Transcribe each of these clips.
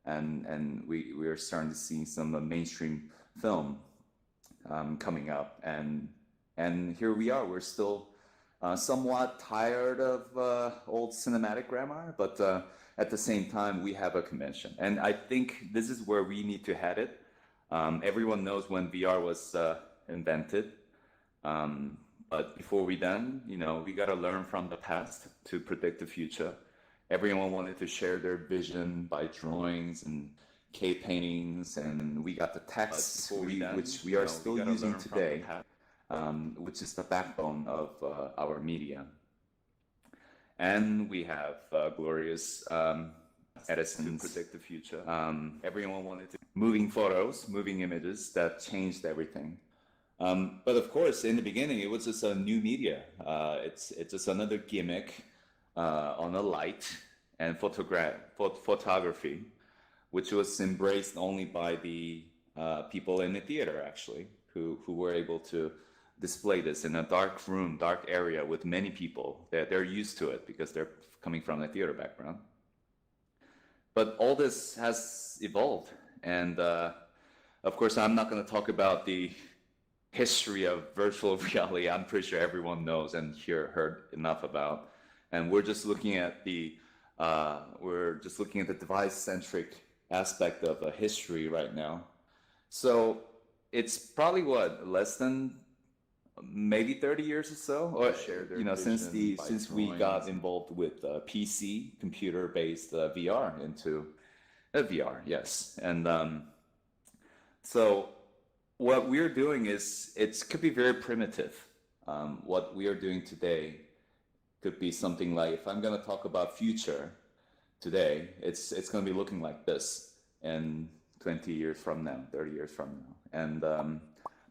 and we are starting to see some mainstream film coming up, and here we are. We're still somewhat tired of old cinematic grammar, but at the same time, we have a convention, and I think this is where we need to head it. Everyone knows when VR was invented, but before we done, we got to learn from the past to predict the future. Everyone wanted to share their vision by drawings and cave paintings, and we got the text, which we are still using today, which is the backbone of our media. And we have glorious Edison's to predict the future. Everyone wanted to moving photos, moving images that changed everything. But of course, in the beginning, it was just a new media. It's just another gimmick on a light and photography, which was embraced only by the people in the theater, actually, who were able to display this in a dark room, dark area with many people. They're used to it because they're coming from a theater background. But all this has evolved, and of course, I'm not going to talk about the history of virtual reality. I'm pretty sure everyone knows and heard enough about. And we're just looking at the device-centric aspect of history right now. So it's probably less than maybe 30 years or so, or since we got involved with PC, computer-based VR into VR, yes. And so what we're doing is it could be very primitive. What we are doing today could be something like, if I'm going to talk about future today, it's going to be looking like this, and 20 years from now, 30 years from now, and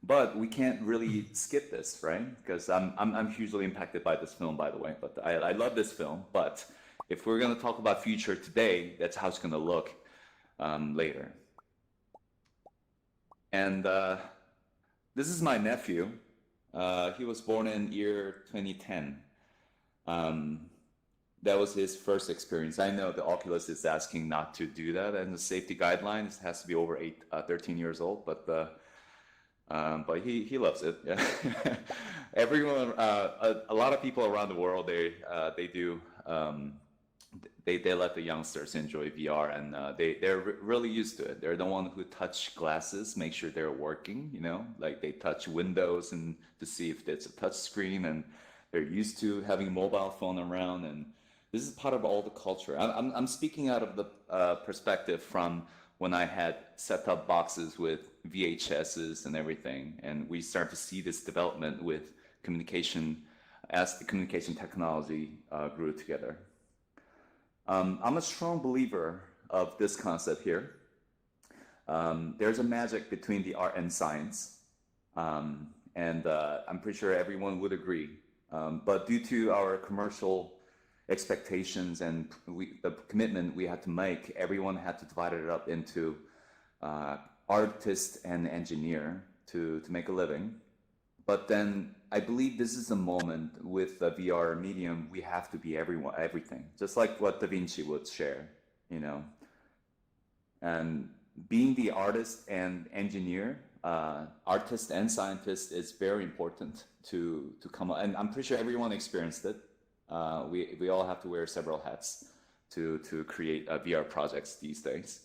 but we can't really skip this, right? Because I'm hugely impacted by this film, by the way. But I love this film. But if we're going to talk about future today, that's how it's going to look later. And this is my nephew. He was born in year 2010. That was his first experience. I know the Oculus is asking not to do that, and the safety guidelines has to be over 13 years old. But he loves it. Yeah. Everyone, a lot of people around the world, they do. They let the youngsters enjoy VR, and they're really used to it. They're the one who touch glasses, make sure they're working. Like they touch windows and to see if it's a touch screen, and they're used to having a mobile phone around. And this is part of all the culture. I'm speaking out of the perspective from when I had set-top boxes with VHSs and everything, and we start to see this development with communication as the communication technology grew together. I'm a strong believer of this concept here. There's a magic between the art and science, and I'm pretty sure everyone would agree. But due to our commercial expectations and the commitment we had to make, everyone had to divide it up into artist and engineer to make a living. But then I believe this is a moment with the VR medium, we have to be everything, just like what Da Vinci would share, And being the artist and engineer, artist and scientist is very important to come up. And I'm pretty sure everyone experienced it. We all have to wear several hats to create VR projects these days.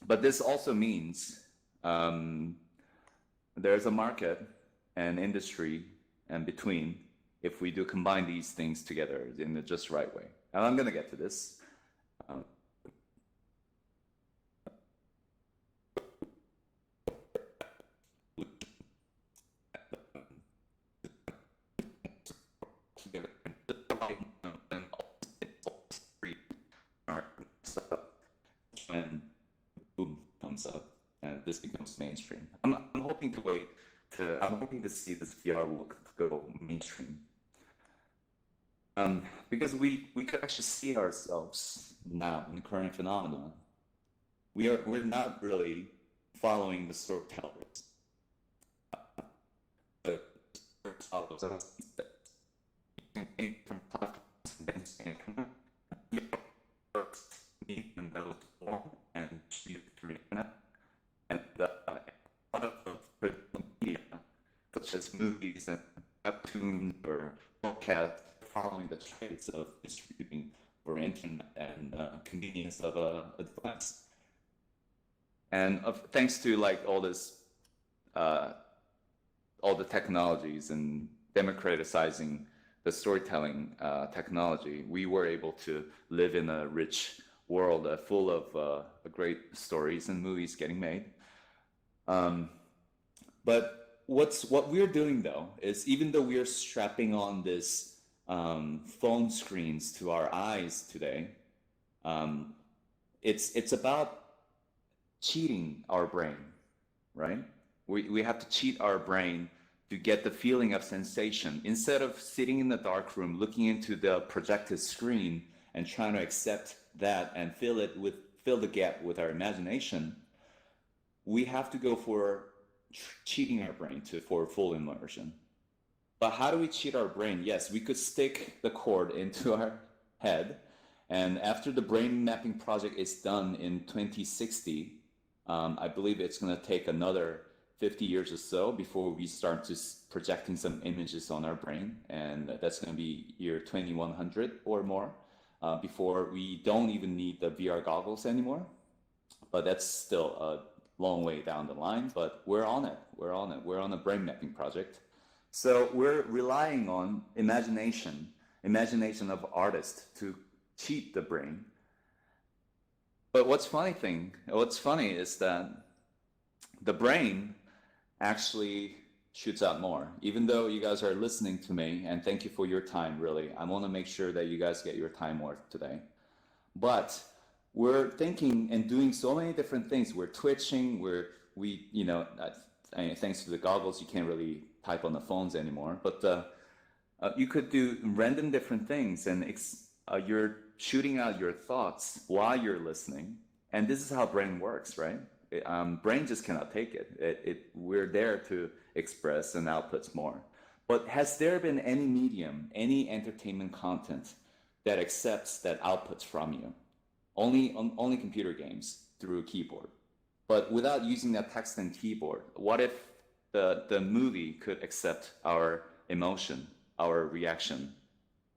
But this also means there's a market and industry and between if we do combine these things together in the just right way. And I'm going to get to this. When boom comes up and this becomes mainstream. I'm hoping to see this VR look go mainstream. Because we could actually see ourselves now in the current phenomenon. We're not really following the storytellers. that was born and distributed through the internet. And a lot of traditional media, such as movies and webtoons or podcasts, following the traits of distributing over internet and convenience of a device. And thanks to like all this, all the technologies and democratizing the storytelling technology, we were able to live in a rich world full of great stories and movies getting made. But what we're doing though is, even though we're strapping on this phone screens to our eyes today, it's about cheating our brain, right? We have to cheat our brain to get the feeling of sensation. Instead of sitting in the dark room looking into the projected screen and trying to accept that and fill the gap with our imagination, we have to go for cheating our brain for full immersion. But how do we cheat our brain? Yes, we could stick the cord into our head, and after the brain mapping project is done in 2060, I believe it's going to take another 50 years or so before we start just projecting some images on our brain, and that's going to be year 2100 or more, before we don't even need the VR goggles anymore. But that's still a long way down the line, but we're on it. We're on a brain mapping project. So we're relying on imagination of artists to cheat the brain. But what's funny is that the brain actually shoots out more. Even though you guys are listening to me, and thank you for your time, really. I want to make sure that you guys get your time worth today. But we're thinking and doing so many different things. We're twitching, thanks to the goggles, you can't really type on the phones anymore. But you could do random different things, and you're shooting out your thoughts while you're listening. And this is how brain works, right? Brain just cannot take it. We're there to express and outputs more. But has there been any medium, any entertainment content that accepts that outputs from you? Only computer games through a keyboard. But without using that text and keyboard, what if the movie could accept our emotion, our reaction,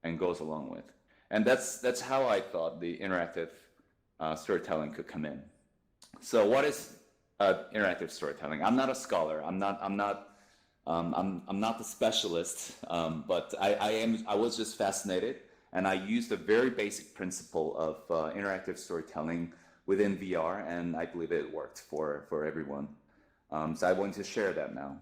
and goes along with? And that's how I thought the interactive storytelling could come in. So what is interactive storytelling? I'm not a scholar. I'm not the specialist. But I was just fascinated, and I used a very basic principle of interactive storytelling within VR, and I believe it worked for everyone. So I want to share that now.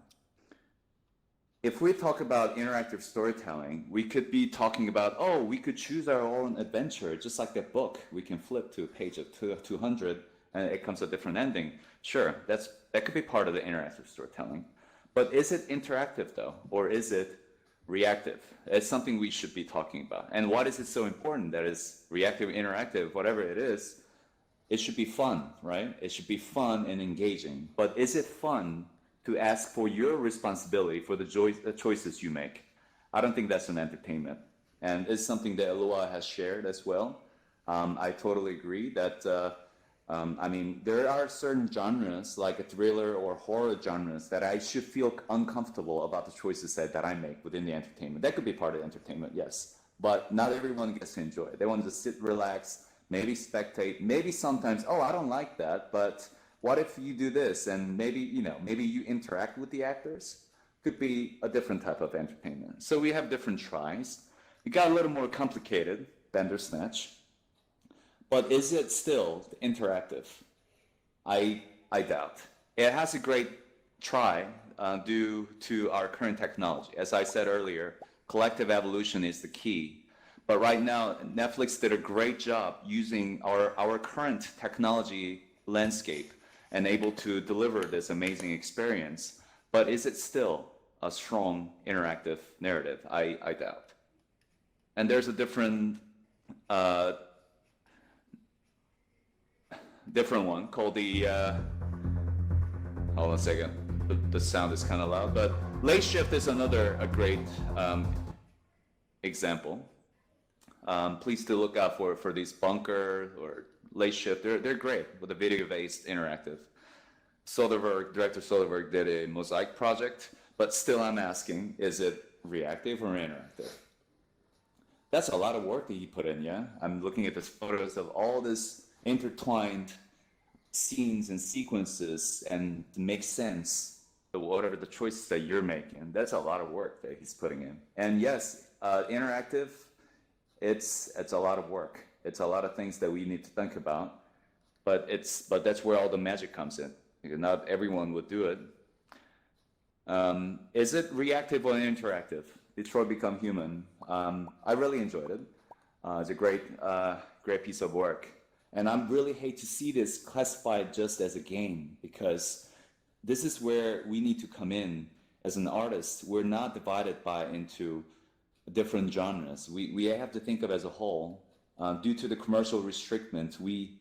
If we talk about interactive storytelling, we could be talking about, we could choose our own adventure, just like that book. We can flip to a page of 200, and it comes a different ending. Sure, that could be part of the interactive storytelling. But is it interactive, though, or is it reactive? It's something we should be talking about. And why is it so important that is reactive, interactive, whatever it is? It should be fun, right? It should be fun and engaging. But is it fun to ask for your responsibility for the choices you make? I don't think that's an entertainment. And it's something that Aloha has shared as well. I totally agree that, there are certain genres, like a thriller or horror genres, that I should feel uncomfortable about the choices that I make within the entertainment. That could be part of the entertainment, yes. But not everyone gets to enjoy it. They want to sit, relax, maybe spectate, maybe sometimes, I don't like that, but what if you do this? And maybe you interact with the actors. Could be a different type of entertainment. So we have different tries. It got a little more complicated, Bandersnatch. But is it still interactive? I doubt. It has a great try due to our current technology. As I said earlier, collective evolution is the key. But right now, Netflix did a great job using our current technology landscape and able to deliver this amazing experience. But is it still a strong interactive narrative? I doubt. And there's a different one called the, hold on a second, the sound is kind of loud, but Late Shift is a great example. Please do look out for these bunker or Late Shift, they're great with the video-based interactive. Director Soderbergh did a mosaic project, but still I'm asking, is it reactive or interactive? That's a lot of work that he put in, yeah? I'm looking at the photos of all this intertwined scenes and sequences and to make sense of whatever the choices that you're making. That's a lot of work that he's putting in. And yes, interactive, it's a lot of work. It's a lot of things that we need to think about, but that's where all the magic comes in. Because not everyone would do it. Is it reactive or interactive? Detroit Become Human. I really enjoyed it. It's a great piece of work. And I really hate to see this classified just as a game, because this is where we need to come in as an artist. We're not divided into different genres. We have to think of it as a whole. Due to the commercial restrictions, we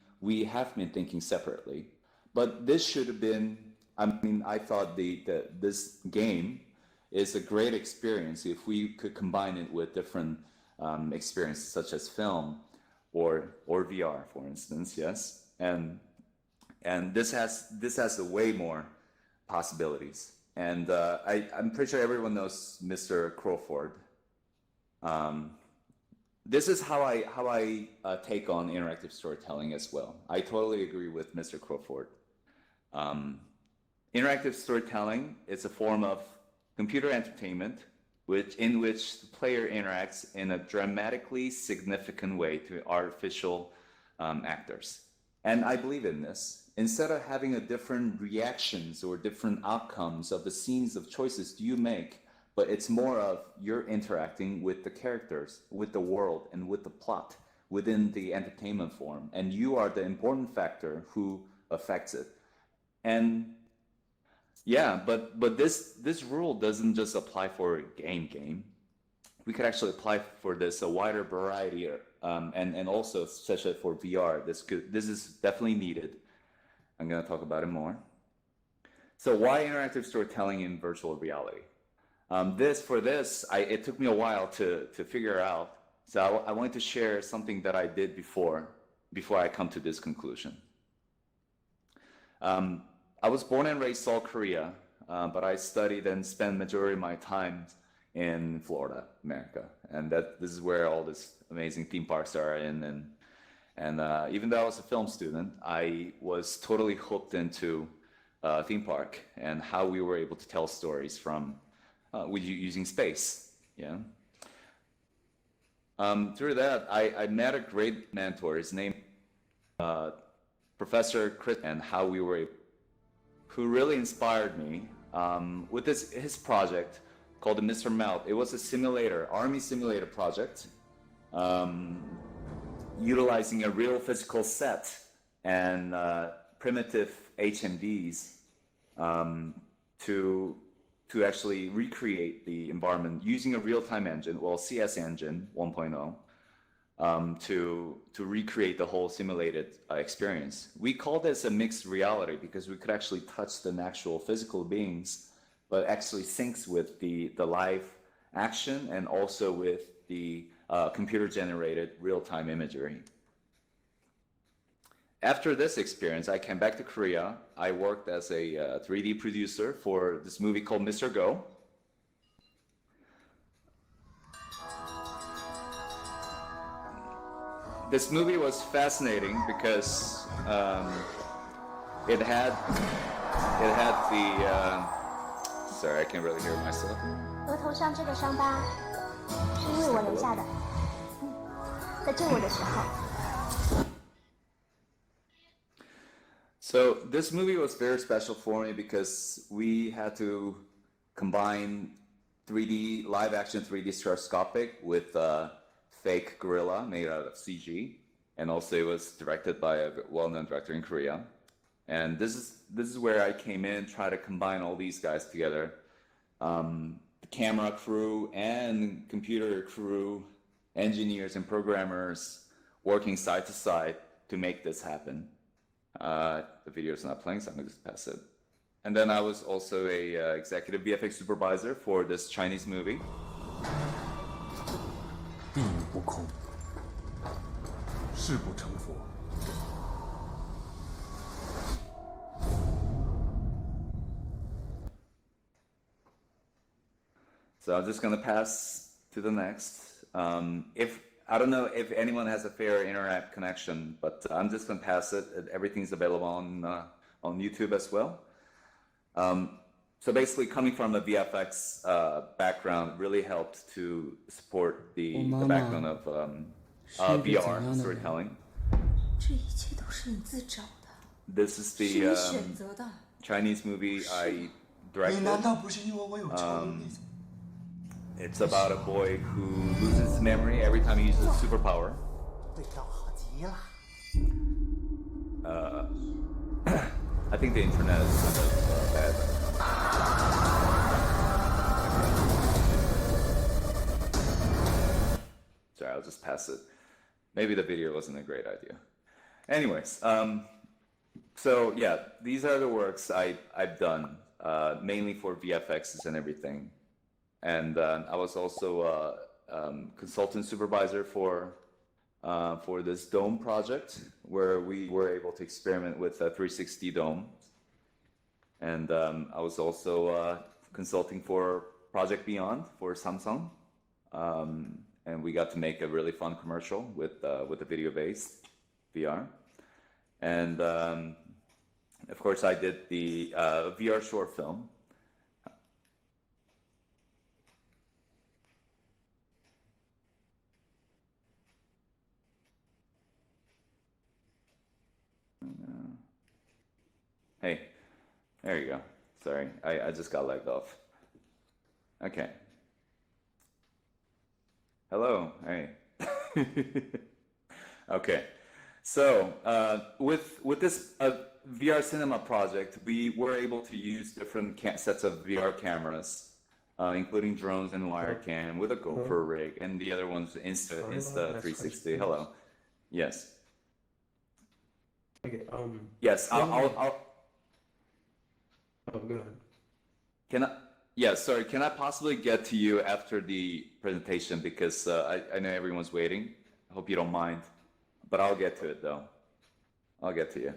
have been thinking separately. But this should have been, I thought this game is a great experience if we could combine it with different experiences such as film or VR, for instance, yes. And this has a way more possibilities. And I'm pretty sure everyone knows Mr. Crawford. This is how I take on interactive storytelling as well. I totally agree with Mr. Crawford. Interactive storytelling is a form of computer entertainment in which the player interacts in a dramatically significant way to artificial actors. And I believe in this. Instead of having a different reactions or different outcomes of the scenes of choices you make, but it's more of you're interacting with the characters, with the world, and with the plot within the entertainment form. And you are the important factor who affects it. And yeah, but this rule doesn't just apply for a game. We could actually apply for this a wider variety, and also such as for VR. This is definitely needed. I'm going to talk about it more. So why interactive storytelling in virtual reality? It took me a while to figure out. So I wanted to share something that I did before I come to this conclusion. I was born and raised South Korea, but I studied and spent majority of my time in Florida, America, and this is where all these amazing theme parks are in. And even though I was a film student, I was totally hooked into theme park and how we were able to tell stories from using space. Yeah. Through that, I met a great mentor. His name, Professor Chris, and how we were able, who really inspired me with his project called the Mr. Melt. It was a simulator, army simulator project, utilizing a real physical set and primitive HMDs to actually recreate the environment using a real-time engine, well, CS engine 1.0, to recreate the whole simulated experience. We call this a mixed reality because we could actually touch the actual physical beings, but actually syncs with the live action and also with the computer-generated real-time imagery. After this experience, I came back to Korea. I worked as a 3D producer for this movie called Mr. Go. This movie was fascinating because it had the sorry, I can't really hear myself. 额头上这个伤疤是因为我留下的。在救我的时候。So this movie was very special for me because we had to combine 3D live action 3D stereoscopic with fake gorilla made out of CG, and also it was directed by a well-known director in Korea. And this is where I came in, try to combine all these guys together, the camera crew and computer crew, engineers and programmers working side to side to make this happen. The video is not playing, so I'm going to just pass it. And then I was also a executive VFX supervisor for this Chinese movie. 地狱不空，誓不成佛。So I'm just gonna pass to the next. If I don't know if anyone has a fair internet connection, but I'm just gonna pass it. Everything's available on YouTube as well. So basically, coming from a VFX background really helped to support the background of VR storytelling. 这一切都是你自找的， This is 是 the 你选择的。 Chinese movie I 你 directed. 难道不是因为我有超能力？ It's about a boy who loses memory every time he uses a superpower. 味道好极了。 I think the internet is kind of bad. Sorry, I'll just pass it. Maybe the video wasn't a great idea. Anyways, so yeah, these are the works I've done, mainly for VFXs and everything. And I was also a consultant supervisor for this dome project, where we were able to experiment with a 360 dome. And I was also consulting for Project Beyond for Samsung. And we got to make a really fun commercial with the video-based VR. And of course, I did the VR short film. Hey, there you go. Sorry, I just got lagged off. Okay. Hello, hey. Okay, so with this VR cinema project, we were able to use different sets of VR cameras, including drones and wire cam with a GoPro rig, and the other one's Insta360. Hello. Yes. Okay. Yes. I'll Oh, go ahead. Can I? Yeah. Sorry. Can I possibly get to you after the presentation, because I know everyone's waiting. I hope you don't mind, but I'll get to it though. I'll get to you.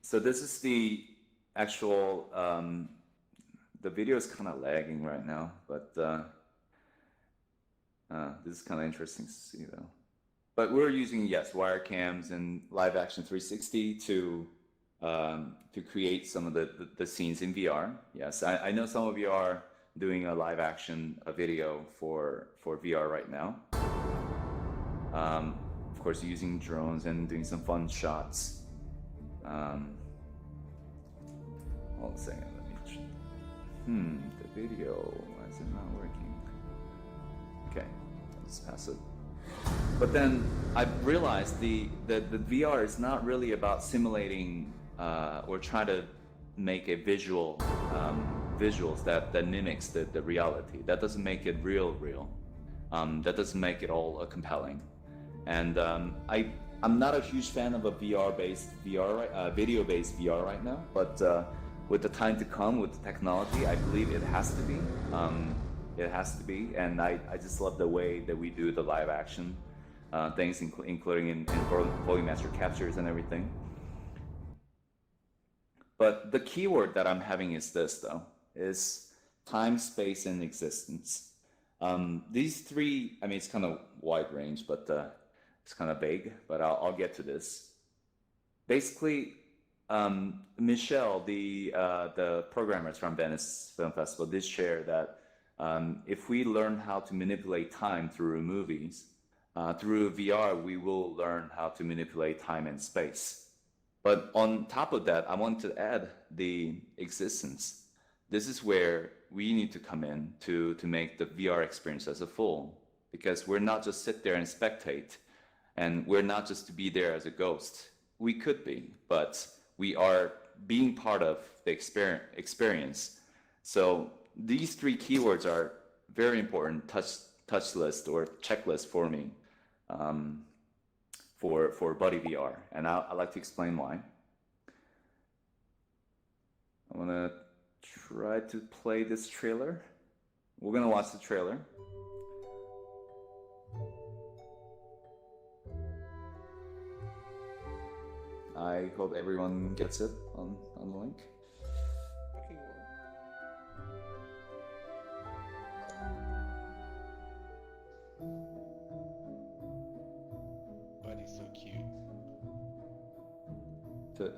So this is the actual. The video is kind of lagging right now, but this is kind of interesting to see though. But we're using, yes, wire cams and live action 360 to create some of the scenes in VR. Yes, I know some of you are doing a live action video for VR right now. Of course, using drones and doing some fun shots. Hold on a second, let me. The video, why is it not working? Okay, let's pass it. But then I realized the VR is not really about simulating or trying to make a visuals that mimics the reality. That doesn't make it real. That doesn't make it all compelling. And I'm not a huge fan of a video-based VR right now. But with the time to come, with the technology, I believe it has to be. It has to be, and I just love the way that we do the live action things, including in volumetric captures and everything. But the keyword that I'm having is this, though, is time, space, and existence. These three, I mean, it's kind of wide range, but it's kind of vague, but I'll get to this. Basically, Michelle, the programmers from Venice Film Festival, did share that if we learn how to manipulate time through movies, through VR, we will learn how to manipulate time and space. But on top of that, I want to add the existence. This is where we need to come in to make the VR experience as a full, because we're not just sit there and spectate, and we're not just to be there as a ghost. We could be, but we are being part of the experience. So these three keywords are very important touch list or checklist for me for Buddy VR, and I'd like to explain why. I'm gonna try to play this trailer. We're gonna watch the trailer. I hope everyone gets it on the link. cute. To-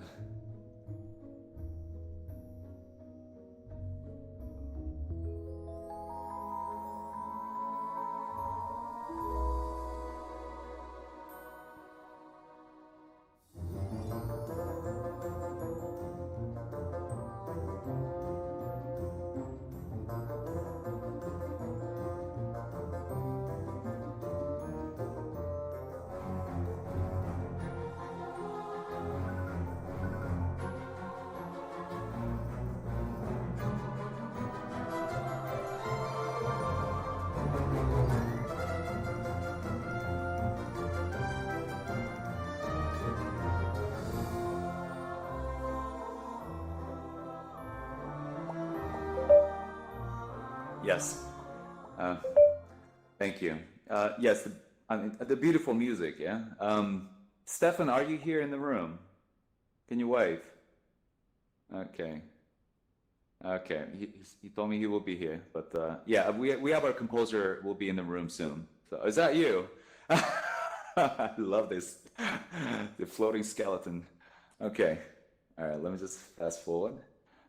Yes. Uh, Thank you. Yes, the beautiful music, yeah? Stefan, are you here in the room? Can you wave? Okay. Okay. He told me he will be here, but yeah, we have our composer will be in the room soon. So is that you? I love this, the floating skeleton. Okay. All right, let me just fast forward.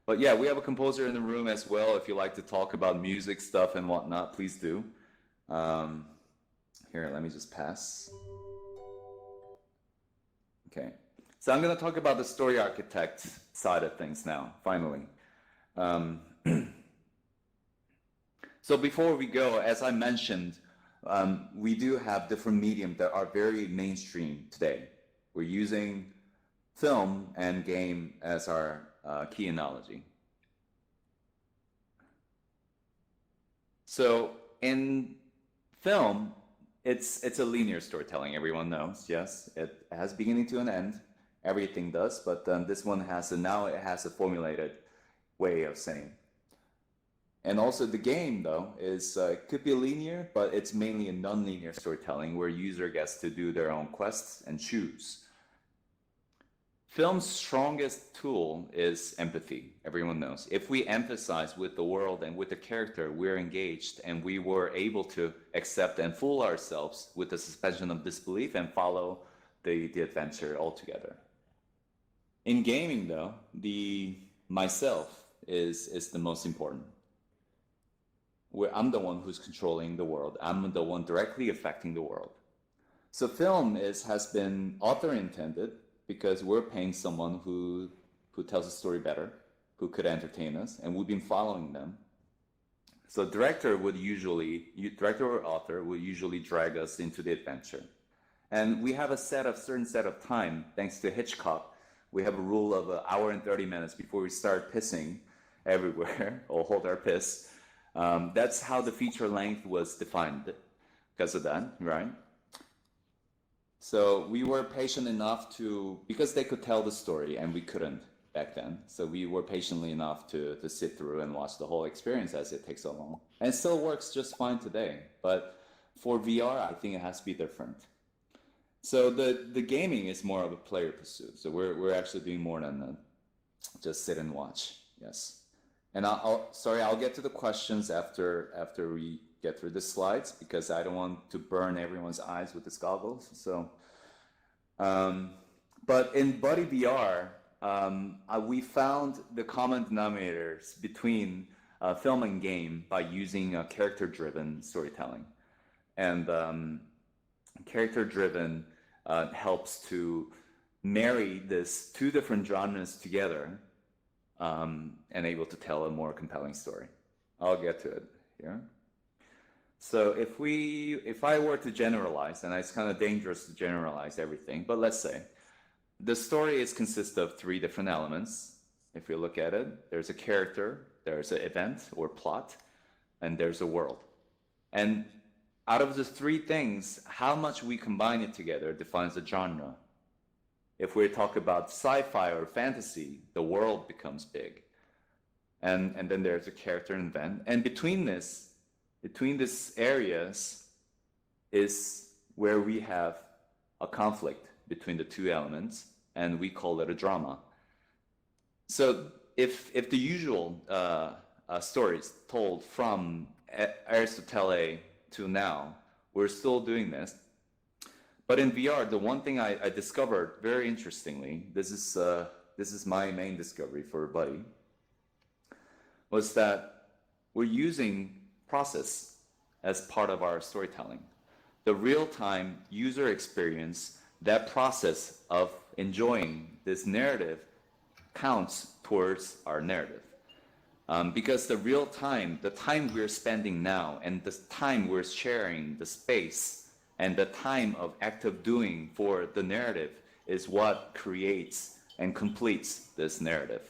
But yeah, we have a composer in the room as well. If you like to talk about music stuff and whatnot, please do. Here, let me just pass. Okay. So I'm going to talk about the story architect side of things now, finally. So before we go, as I mentioned, we do have different mediums that are very mainstream today. We're using film and game as our key analogy. So in film, it's a linear storytelling, everyone knows, yes. It has beginning to an end, everything does, but this one now it has a formulated way of saying. And also the game, though, is it could be linear, but it's mainly a non-linear storytelling where user gets to do their own quests and choose. Film's strongest tool is empathy, everyone knows. If we emphasize with the world and with the character, we're engaged and we were able to accept and fool ourselves with the suspension of disbelief and follow the adventure altogether. In gaming, though, the myself is the most important. Where I'm the one who's controlling the world. I'm the one directly affecting the world. So film has been author intended because we're paying someone who tells a story better, who could entertain us, and we've been following them. So director or author would usually drag us into the adventure. And we have a certain set of time, thanks to Hitchcock. We have a rule of 1 hour and 30 minutes before we start pissing everywhere, or hold our piss. That's how the feature length was defined because of that, right? So we were patient enough because they could tell the story and we couldn't back then. So we were patiently enough to sit through and watch the whole experience as it takes so long. And it still works just fine today. But for VR, I think it has to be different. So the gaming is more of a player pursuit. So we're actually doing more than just sit and watch, yes. And I'll get to the questions after we get through the slides because I don't want to burn everyone's eyes with these goggles. So, but in Buddy VR, we found the common denominators between film and game by using character-driven storytelling, and character-driven helps to marry these two different genres together. And able to tell a more compelling story. I'll get to it here. So if I were to generalize, and it's kind of dangerous to generalize everything, but let's say the story consists of 3 different elements. If you look at it, there's a character, there's an event or plot, and there's a world. And out of the 3 things, how much we combine it together defines the genre. If we talk about sci-fi or fantasy, the world becomes big. And then there's a character and event. And between these areas is where we have a conflict between the 2 elements, and we call it a drama. So if the usual stories told from Aristotle to now, we're still doing this. But in VR, the one thing I discovered very interestingly, this is my main discovery for Buddy, was that we're using process as part of our storytelling. The real-time user experience, that process of enjoying this narrative counts towards our narrative. Because the real time, the time we're spending now, and the time we're sharing the space, and the time of active doing for the narrative is what creates and completes this narrative.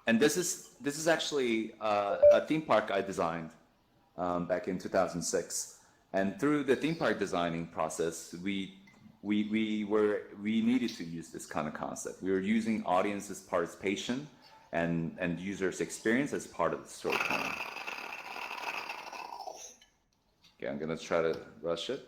And this is actually a theme park I designed back in 2006. And through the theme park designing process, we needed to use this kind of concept. We were using audience's participation and users' experience as part of the storytelling. Okay, I'm gonna try to rush it.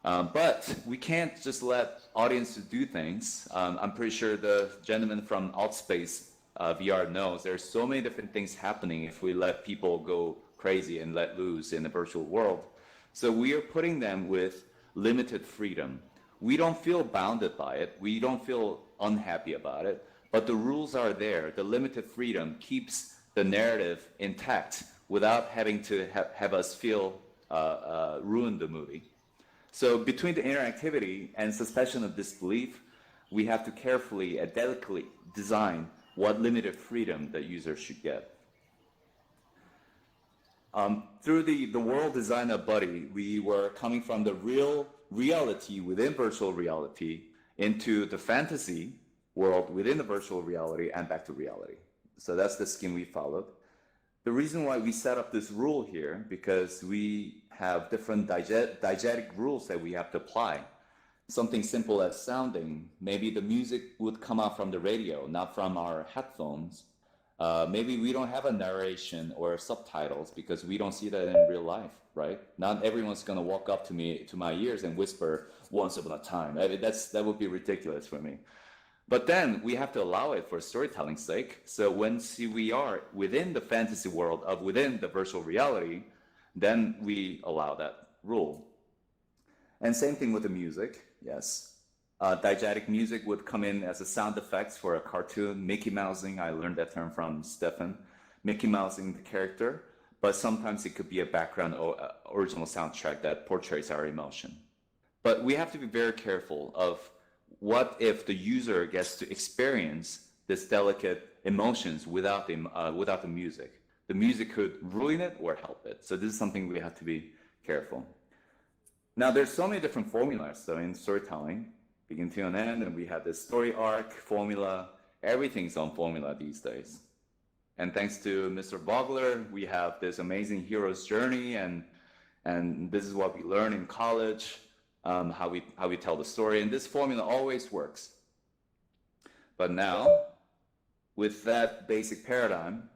But we can't just let audiences do things. I'm pretty sure the gentleman from Outspace VR knows there's so many different things happening if we let people go crazy and let loose in the virtual world. So we are putting them with limited freedom. We don't feel bounded by it. We don't feel unhappy about it. But the rules are there. The limited freedom keeps the narrative intact without having to have us feel ruin the movie. So between the interactivity and suspension of disbelief, we have to carefully and delicately design what limited freedom the user should get. Through the world design of Buddy, we were coming from the real reality within virtual reality into the fantasy world within the virtual reality and back to reality. So that's the scheme we followed. The reason why we set up this rule here, because we have different diegetic rules that we have to apply. Something simple as sounding. Maybe the music would come out from the radio, not from our headphones. Maybe we don't have a narration or subtitles because we don't see that in real life, right? Not everyone's gonna walk up to me, to my ears and whisper, "Once upon a time." I mean, that would be ridiculous for me. But then we have to allow it for storytelling's sake. So once we are within the fantasy world of within the virtual reality, then we allow that rule. And same thing with the music, yes. Diegetic music would come in as a sound effects for a cartoon, Mickey Mousing. I learned that term from Stefan. Mickey Mousing the character, but sometimes it could be a background or original soundtrack that portrays our emotion. But we have to be very careful of what if the user gets to experience this delicate emotions without the music. The music could ruin it or help it. So this is something we have to be careful. Now there's so many different formulas so in storytelling, begin to an end, and we have this story arc, formula, everything's on formula these days. And thanks to Mr. Vogler, we have this amazing hero's journey, and this is what we learn in college, how we tell the story, and this formula always works. But now, with that basic paradigm,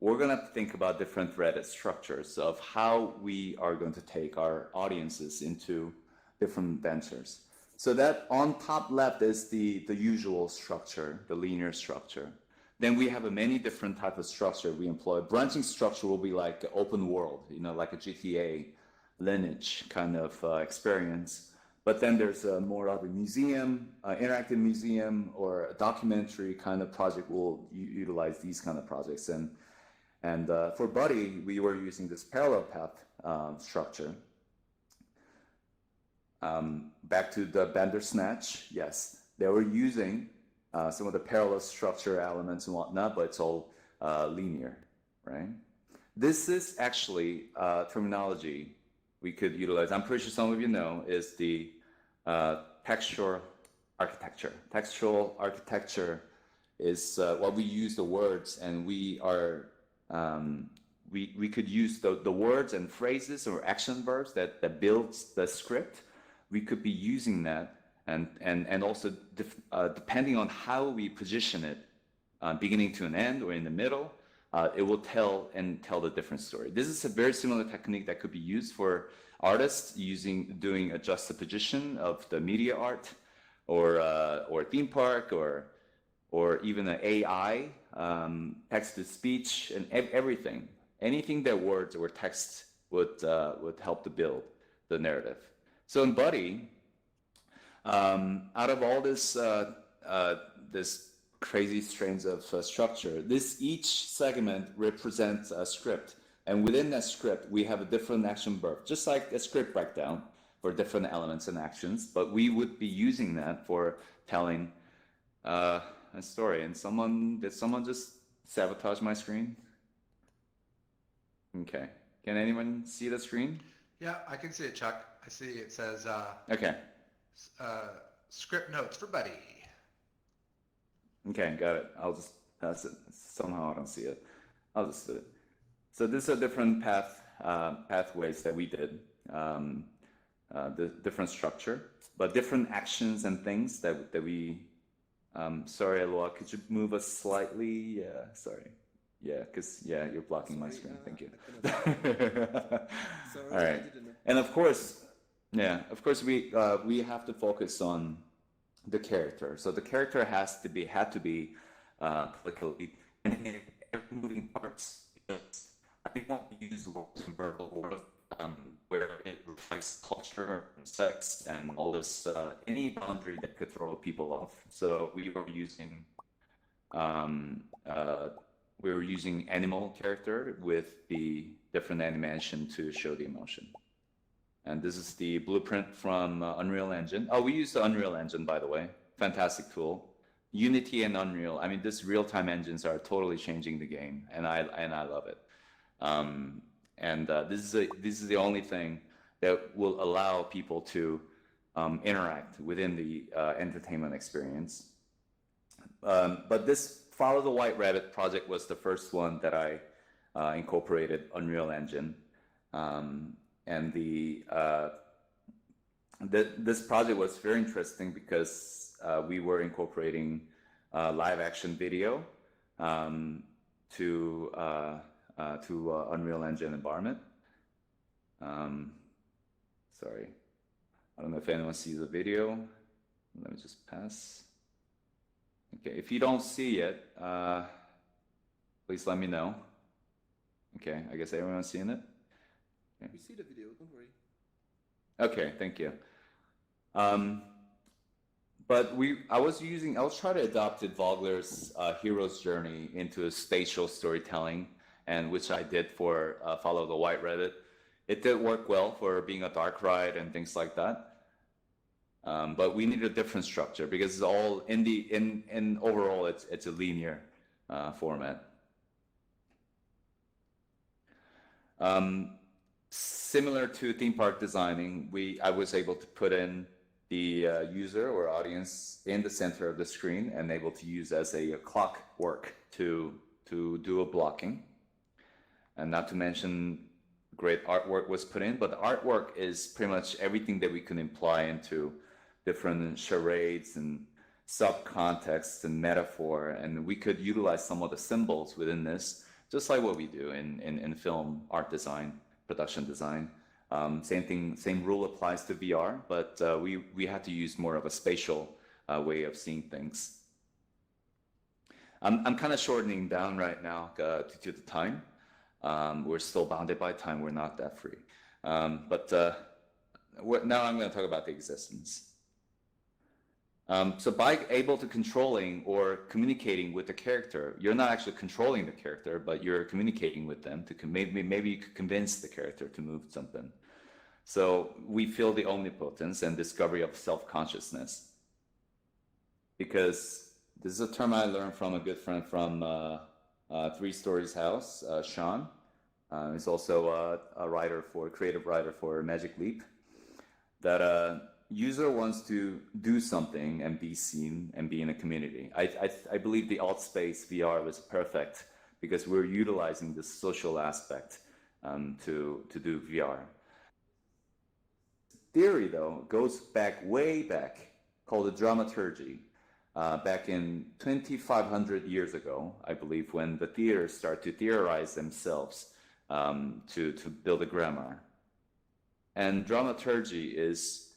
we're going to think about different threaded structures of how we are going to take our audiences into different ventures. So that on top left is the usual structure, the linear structure. Then we have a many different types of structure we employ. Branching structure will be like open world, like a GTA lineage kind of experience. But then there's more of a museum, interactive museum, or a documentary kind of project will utilize these kind of projects. And for Buddy, we were using this parallel path structure. Back to the Bandersnatch, yes, they were using some of the parallel structure elements and whatnot, but it's all linear, right? This is actually terminology we could utilize. I'm pretty sure some of you know is the textual architecture. Textual architecture is what we use the words, and we are we could use the words and phrases or action verbs that builds the script. We could be using that, and also depending on how we position it, beginning to an end or in the middle, it will tell the different story. This is a very similar technique that could be used for artists doing a juxtaposition of the media art, or theme park, or even an AI, text to speech, and everything. Anything that words or text would help to build the narrative. So in Buddy, out of all this this crazy strains of structure, each segment represents a script, and within that script we have a different action verb, just like a script breakdown for different elements and actions. But we would be using that for telling a story. And did someone just sabotage my screen? Okay. Can anyone see the screen? Yeah, I can see it, Chuck. I see it says Okay. Script notes for Buddy. Okay, got it. I'll just pass it. Somehow I don't see it. I'll just do it. So these are different pathways that we did. The different structure, but different actions and things that we. Sorry, Aloha, could you move us slightly? Yeah, sorry. Yeah, because you're blocking my screen. Thank you. All right. And of course, we have to focus on the character. So the character had to be politically and moving parts. Because I want to use words and verbal words where it reflects culture, sex, and all this any boundary that could throw people off. So we were using animal character with the different animation to show the emotion. And this is the blueprint from Unreal Engine. Oh, we use the Unreal Engine, by the way. Fantastic tool. Unity and Unreal. I mean, these real-time engines are totally changing the game, and I love it. This is the only thing that will allow people to interact within the entertainment experience. But this Follow the White Rabbit project was the first one that I incorporated Unreal Engine. And this project was very interesting because we were incorporating live action video to Unreal Engine environment. Sorry, I don't know if anyone sees the video. Let me just pass. Okay, if you don't see it, please let me know. Okay, I guess everyone's seeing it. Okay. We see the video, don't worry. Okay, thank you. But I was trying to adopt Vogler's hero's journey into a spatial storytelling, and which I did for Follow the White Rabbit. It did work well for being a dark ride and things like that. But we need a different structure because it's all in overall it's a linear format. Similar to theme park designing, I was able to put in the user or audience in the center of the screen and able to use as a clockwork to do a blocking. And not to mention great artwork was put in, but the artwork is pretty much everything that we can imply into different charades and subcontexts and metaphor, and we could utilize some of the symbols within this, just like what we do in film art design, production design. Same rule applies to VR, but we had to use more of a spatial way of seeing things. I'm kind of shortening down right now to the time. We're still bounded by time. We're not that free. But now I'm going to talk about the existence. So by able to controlling or communicating with the character, you're not actually controlling the character, but you're communicating with them to maybe you could convince the character to move something. So we feel the omnipotence and discovery of self-consciousness. Because this is a term I learned from a good friend from Three Stories House, Sean. He's also a creative writer for Magic Leap. That user wants to do something and be seen and be in a community. I believe the alt space VR was perfect because we're utilizing the social aspect to do VR. Theory, though, goes way back, called the dramaturgy. Back in 2,500 years ago, I believe, when the theaters start to theorize themselves to build a grammar. And dramaturgy is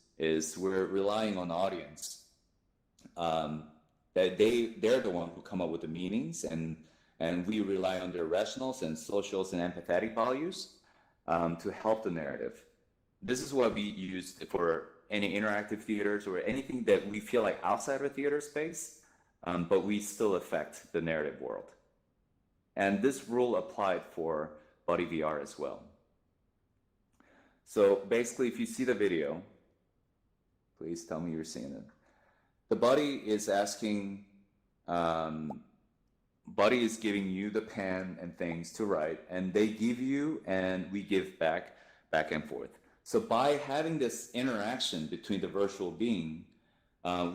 we're relying on the audience. That they're the one who come up with the meanings, and we rely on their rationals and socials and empathetic values to help the narrative. this is what we use for any interactive theaters or anything that we feel like outside of a theater space, but we still affect the narrative world. And this rule applied for Buddy VR as well. So basically, if you see the video, please tell me you're seeing it. The buddy is asking, buddy is giving you the pen and things to write, and they give you and we give back and forth. So by having this interaction between the virtual being,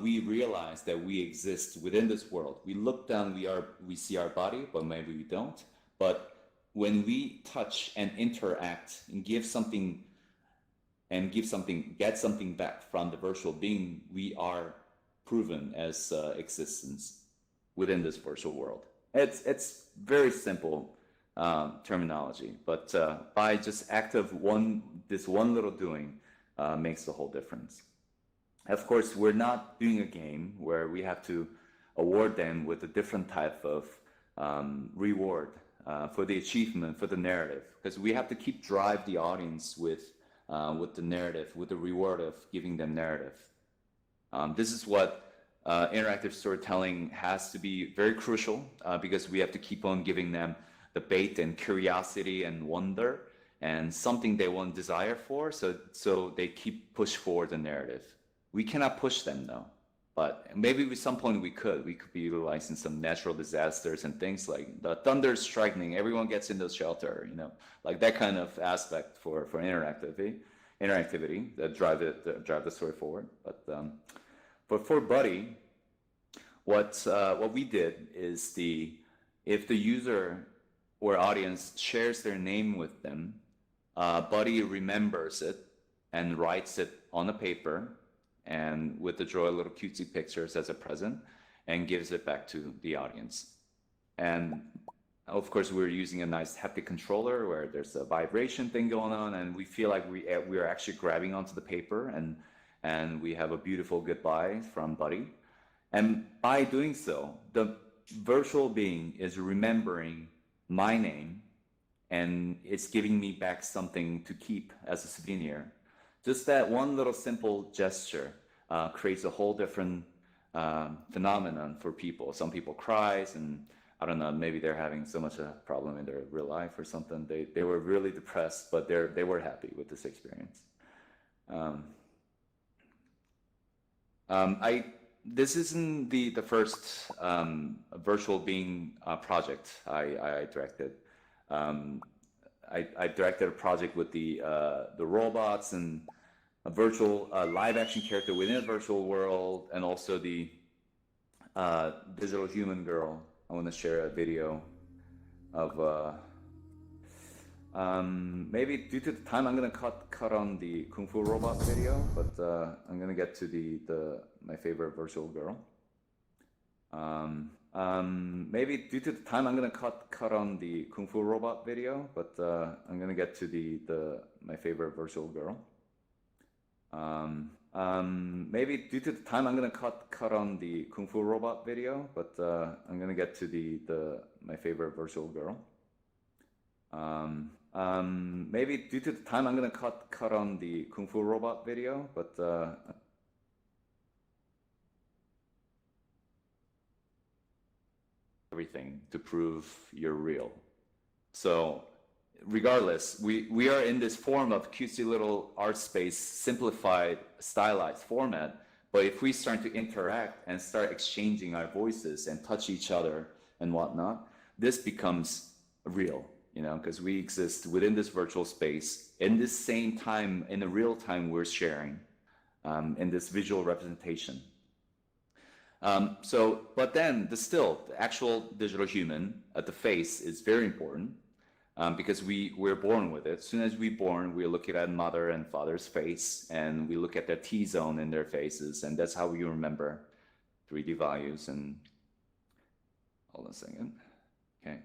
we realize that we exist within this world. We look down, we see our body, but maybe we don't. But when we touch and interact and get something back from the virtual being, we are proven as existence within this virtual world. It's very simple terminology, but by just act of this one little doing makes the whole difference. Of course, we're not doing a game where we have to award them with a different type of reward for the achievement, for the narrative, because we have to keep drive the audience with the narrative, with the reward of giving them narrative. This is what interactive storytelling has to be very crucial because we have to keep on giving them the bait and curiosity and wonder and something they want desire for, so they keep push forward the narrative. We cannot push them though, but maybe at some point we could be utilizing some natural disasters and things like the thunder striking, everyone gets into shelter, like that kind of aspect for interactivity that drive the story forward. But for Buddy, what we did is if the user or audience shares their name with them, Buddy remembers it and writes it on a paper and with the draw little cutesy pictures as a present and gives it back to the audience. And of course, we're using a nice haptic controller where there's a vibration thing going on, and we feel like we are actually grabbing onto the paper, and we have a beautiful goodbye from Buddy. And by doing so, the virtual being is remembering my name, and it's giving me back something to keep as a souvenir. Just that one little simple gesture creates a whole different phenomenon for people. Some people cries, and I don't know, maybe they're having so much a problem in their real life or something. They were really depressed, but they were happy with this experience. This isn't the first virtual being project I directed. I directed a project with the robots and a virtual live action character within a virtual world, and also the digital human girl. I want to share a video of maybe due to the time I'm gonna cut on the Kung Fu robot video, but I'm gonna get to my favorite virtual girl. Maybe due to the time I'm gonna cut on the Kung Fu robot video, but I'm gonna get to my favorite virtual girl. Maybe due to the time I'm gonna cut on the Kung Fu robot video, but I'm gonna get to my favorite virtual girl. Maybe due to the time I'm gonna cut on the Kung Fu robot video, but everything to prove you're real. So regardless, we are in this form of cutesy little art space, simplified, stylized format. But if we start to interact and start exchanging our voices and touch each other and whatnot, this becomes real, because we exist within this virtual space in this same time, in the real time we're sharing in this visual representation. But then the actual digital human at the face is very important. Because we're born with it. As soon as we're born, we're looking at mother and father's face, and we look at their T-zone in their faces, and that's how we remember 3D values. And hold on a second. Okay.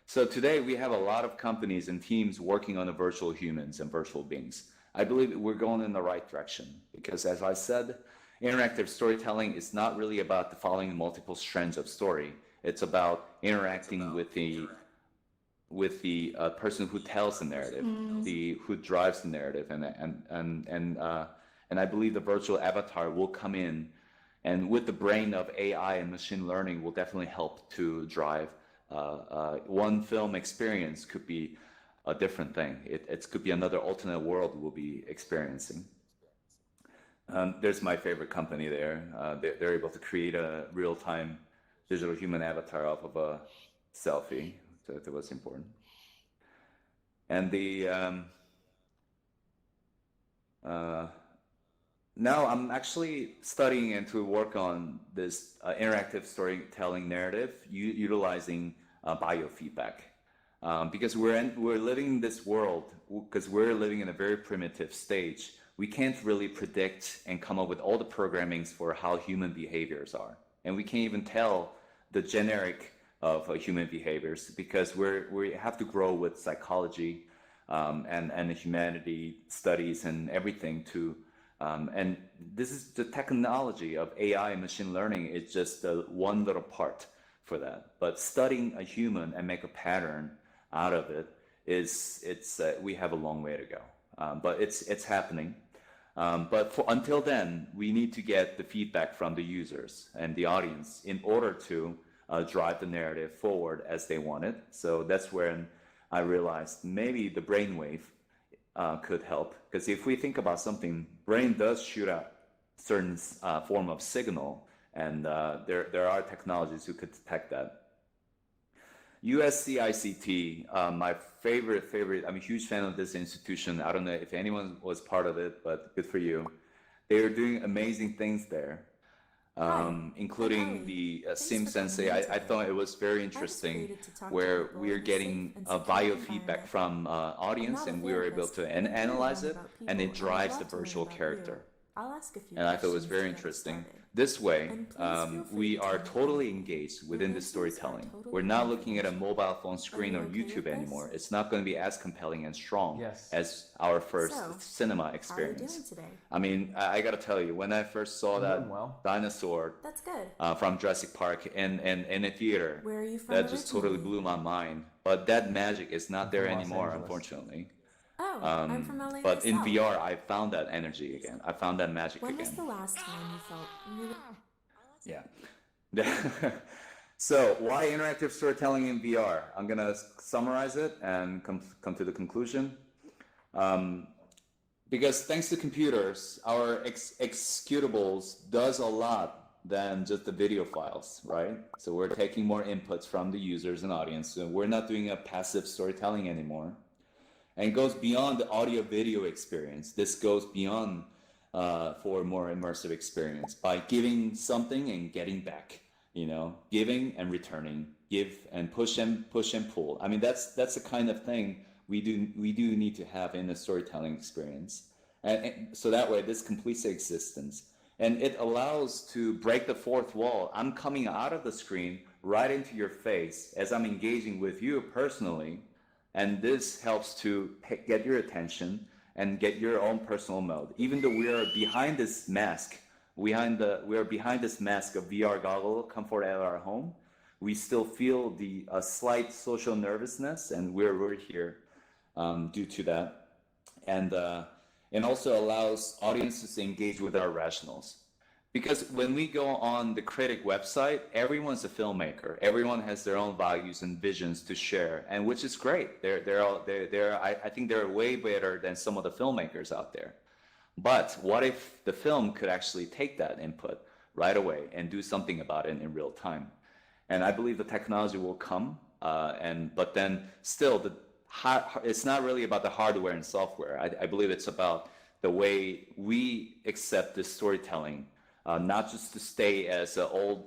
So today we have a lot of companies and teams working on the virtual humans and virtual beings. I believe we're going in the right direction because, as I said, interactive storytelling is not really about following multiple strands of story. It's about interacting with the with the person who tells the narrative, who drives the narrative, and I believe the virtual avatar will come in, and with the brain of AI and machine learning will definitely help to drive. One film experience could be a different thing. It could be another alternate world we'll be experiencing. There's my favorite company there. They're able to create a real-time digital human avatar off of a selfie. So that was important. And now I'm actually studying and to work on this interactive storytelling narrative utilizing biofeedback. Because we're living in this world, because we're living in a very primitive stage, we can't really predict and come up with all the programmings for how human behaviors are. And we can't even tell the generic of human behaviors because we have to grow with psychology and humanity studies and everything to, and this is the technology of AI and machine learning is just one little part for that. But studying a human and make a pattern out of it we have a long way to go. But it's happening. But until then, we need to get the feedback from the users and the audience in order to drive the narrative forward as they want it. So that's when I realized maybe the brainwave could help. Because if we think about something, brain does shoot out certain form of signal, and there are technologies who could detect that. USC ICT, my favorite, I'm a huge fan of this institution. I don't know if anyone was part of it, but good for you. They are doing amazing things there, including the Sim Sensei. I thought it was very interesting where we are getting biofeedback from audience and we were able to analyze it, and it drives the virtual character. And I thought it was very interesting. This way, we are totally engaged within the storytelling. We're not looking at a mobile phone screen or YouTube anymore. It's not going to be as compelling and strong as our first cinema experience. I mean, I got to tell you, when I first saw that dinosaur from Jurassic Park in a theater, that just totally blew my mind. But that magic is not there anymore, unfortunately. I'm from LA But in myself. VR, I found that energy again. I found that magic When again. was the last time you felt really... Yeah. So why interactive storytelling in VR? I'm gonna summarize it and come to the conclusion. Because thanks to computers, our executables does a lot than just the video files, right? So we're taking more inputs from the users and audience. So we're not doing a passive storytelling anymore. And it goes beyond the audio-video experience. This goes beyond for a more immersive experience by giving something and getting back. You know, giving and returning, give and push and pull. I mean, that's the kind of thing we do need to have in a storytelling experience. And so that way, this completes the existence, and it allows to break the fourth wall. I'm coming out of the screen right into your face as I'm engaging with you personally. And this helps to get your attention and get your own personal mode. Even though we are behind this mask, we are behind this mask of VR goggle, comfort at our home, we still feel the slight social nervousness, and we're here due to that. And also allows audiences to engage with our rationals. Because when we go on the critic website, everyone's a filmmaker. Everyone has their own values and visions to share, and which is great. I think they're way better than some of the filmmakers out there. But what if the film could actually take that input right away and do something about it in real time? And I believe the technology will come, but then still, it's not really about the hardware and software. I believe it's about the way we accept this storytelling. Not just to stay as an old,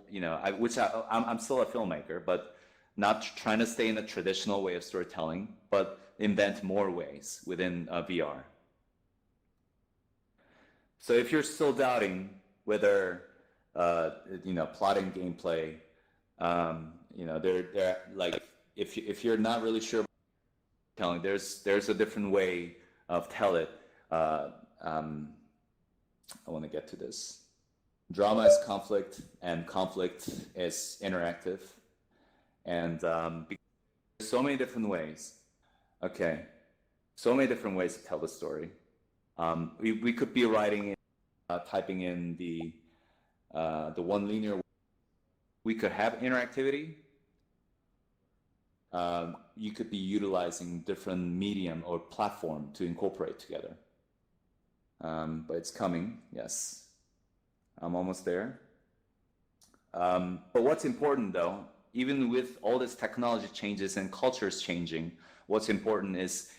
I'm still a filmmaker, but not trying to stay in the traditional way of storytelling, but invent more ways within VR. So if you're still doubting whether, plot and gameplay, they're like, if you're not really sure about telling, there's a different way of tell it. I want to get to this. Drama is conflict, and conflict is interactive. And so many different ways. Okay, so many different ways to tell the story. We could be writing, typing in the one linear. We could have interactivity. You could be utilizing different medium or platform to incorporate together. But it's coming, yes. I'm almost there. But what's important though, even with all this technology changes and cultures changing, what's important is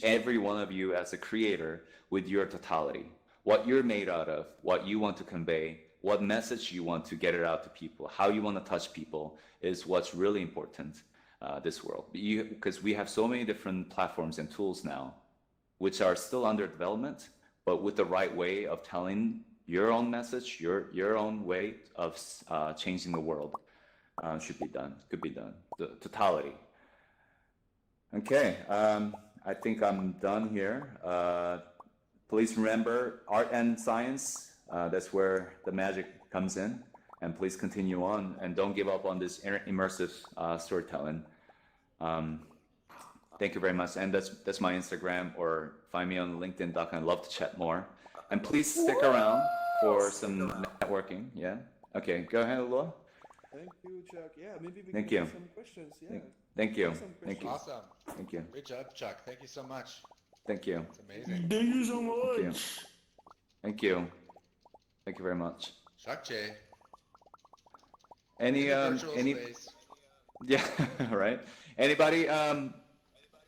every one of you as a creator with your totality, what you're made out of, what you want to convey, what message you want to get it out to people, how you want to touch people is what's really important this world. Because we have so many different platforms and tools now, which are still under development, but with the right way of telling your own message, your own way of changing the world should be done, could be done, the totality. Okay, I think I'm done here. Please remember art and science, that's where the magic comes in, and please continue on and don't give up on this immersive storytelling. Thank you very much, and that's my Instagram, or find me on LinkedIn.com. I'd love to chat more, and please stick around for some networking. Yeah. Okay. Go ahead, Lua. Thank you, Chuck. Yeah, maybe we Thank can you. do some questions. Yeah. Thank you. Some Thank you. Awesome. Thank you. Great job, Chuck. Thank you so much. Thank you. It's amazing. Thank you so much. Thank you. Thank you. Thank you very much. Chuck Chae. Any Virtual any space. yeah, right. Anybody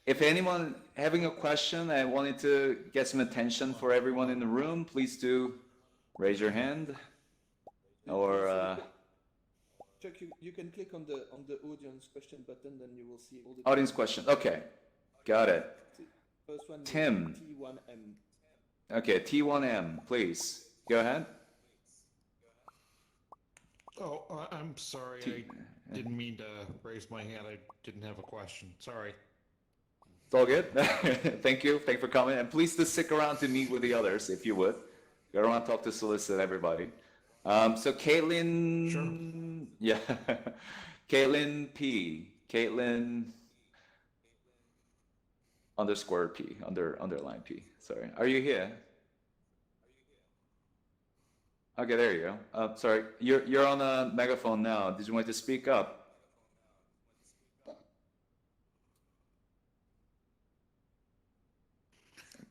if anyone having a question and wanted to get some attention for everyone in the room, please do raise your hand. Or Chuck, you can click on the audience question button, then you will see all the audience question. Okay. Got it. First one, Tim. T1M. Okay, T1M, please. Go ahead. Oh, I'm sorry. I didn't mean to raise my hand. I didn't have a question. Sorry. It's all good. Thank you. Thank you for coming. And please do stick around to meet with the others, if you would. I don't want to talk to solicit everybody. So Caitlin. Sure. Yeah. Caitlin P. Caitlin underscore P. Underline P. Sorry. Are you here? Okay, there you go. Sorry, you're on a megaphone now. Did you want to speak up?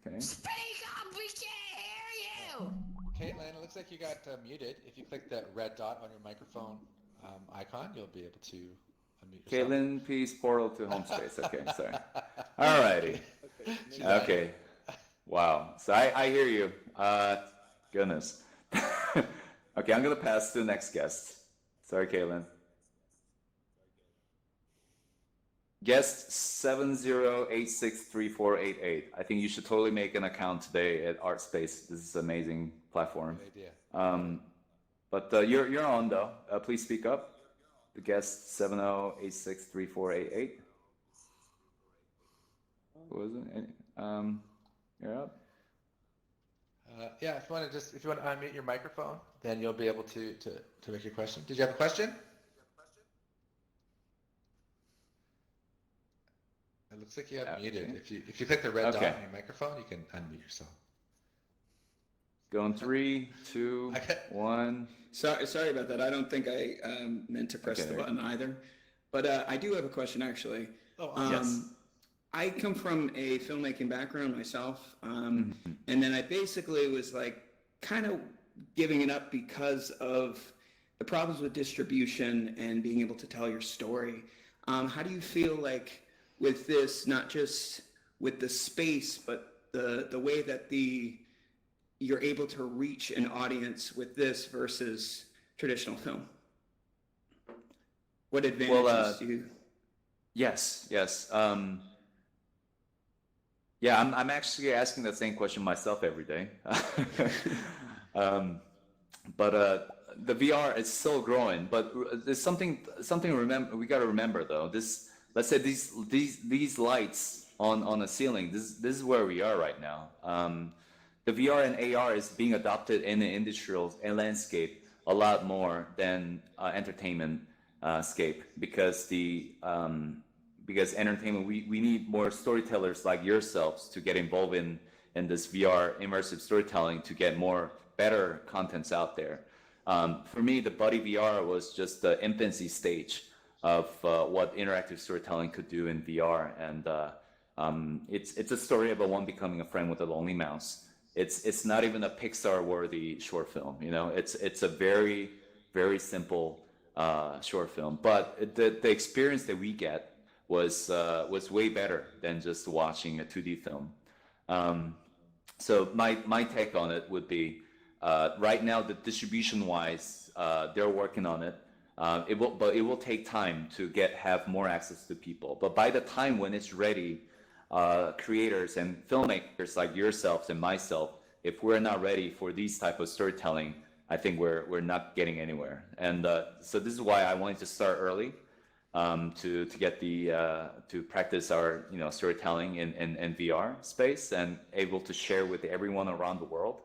Okay. Speak up, we can't hear you! Caitlin, it looks like you got muted. If you click that red dot on your microphone icon, you'll be able to unmute yourself. Caitlin P's portal to home space. Okay, sorry. Alrighty. Okay. Wow. So I hear you. Goodness. Okay, I'm gonna pass to the next guest. Sorry, Caitlin. Guest 70863488. I think you should totally make an account today at ArtSpace. This is an amazing platform. Good idea. But you're on though. Please speak up. The guest 70863488. What was it? You're up. Yeah, if you want to unmute your microphone, then you'll be able to make your question. Did you have a question? It looks like you have muted. If you click the red dot on your microphone, you can unmute yourself. Going 3, 2, 1. Sorry about that. I don't think I meant to press the button either. But I do have a question, actually. Yes. I come from a filmmaking background myself, and then I basically was like kind of giving it up because of the problems with distribution and being able to tell your story. How do you feel like with this, not just with the space, but the way that you're able to reach an audience with this versus traditional film? What advantages do you? Yes. Yeah, I'm actually asking the same question myself every day. But the VR is still growing. But there's something we got to remember though. Let's say these lights on a ceiling. This is where we are right now. The VR and AR is being adopted in the industrial landscape a lot more than entertainment scape because because entertainment, we need more storytellers like yourselves to get involved in this VR immersive storytelling to get more better contents out there. For me, the Buddy VR was just the infancy stage of what interactive storytelling could do in VR, and it's a story of a one becoming a friend with a lonely mouse. It's not even a Pixar-worthy short film, you know. It's a very, very simple short film, but the experience that we get was way better than just watching a 2D film. So my take on it would be, right now, the distribution-wise, they're working on it. It will take time to have more access to people. But by the time when it's ready, creators and filmmakers like yourselves and myself, if we're not ready for these type of storytelling, I think we're not getting anywhere. And so this is why I wanted to start early, to get to practice our storytelling in VR space and able to share with everyone around the world.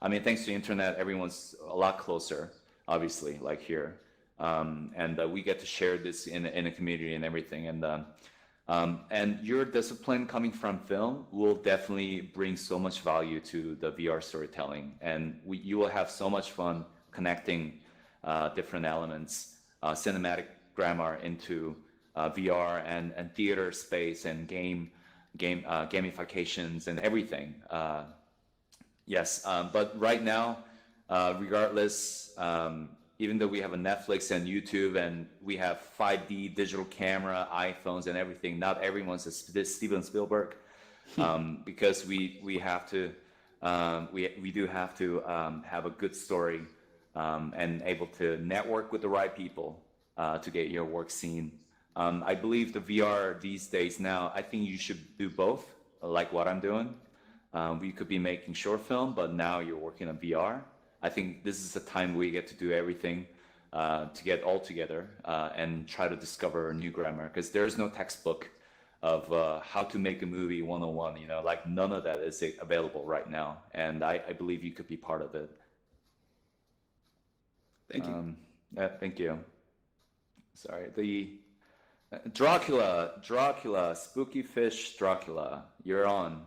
I mean, thanks to the internet, everyone's a lot closer, obviously, like here, and we get to share this in a community and everything. And your discipline coming from film will definitely bring so much value to the VR storytelling, and you will have so much fun connecting different elements, cinematic grammar into VR and theater space and gamifications and everything. Yes, but right now, regardless, even though we have a Netflix and YouTube and we have 5D digital camera, iPhones and everything, not everyone's a Steven Spielberg, because we have to, we do have to have a good story and able to network with the right people to get your work seen. I believe the VR these days now, I think you should do both, like what I'm doing. We could be making short film, but now you're working on VR. I think this is the time we get to do everything to get all together and try to discover new grammar, because there's no textbook of how to make a movie 101, like none of that is available right now. And I believe you could be part of it. Thank you. Thank you. Sorry, the Dracula, Spooky Fish Dracula, you're on.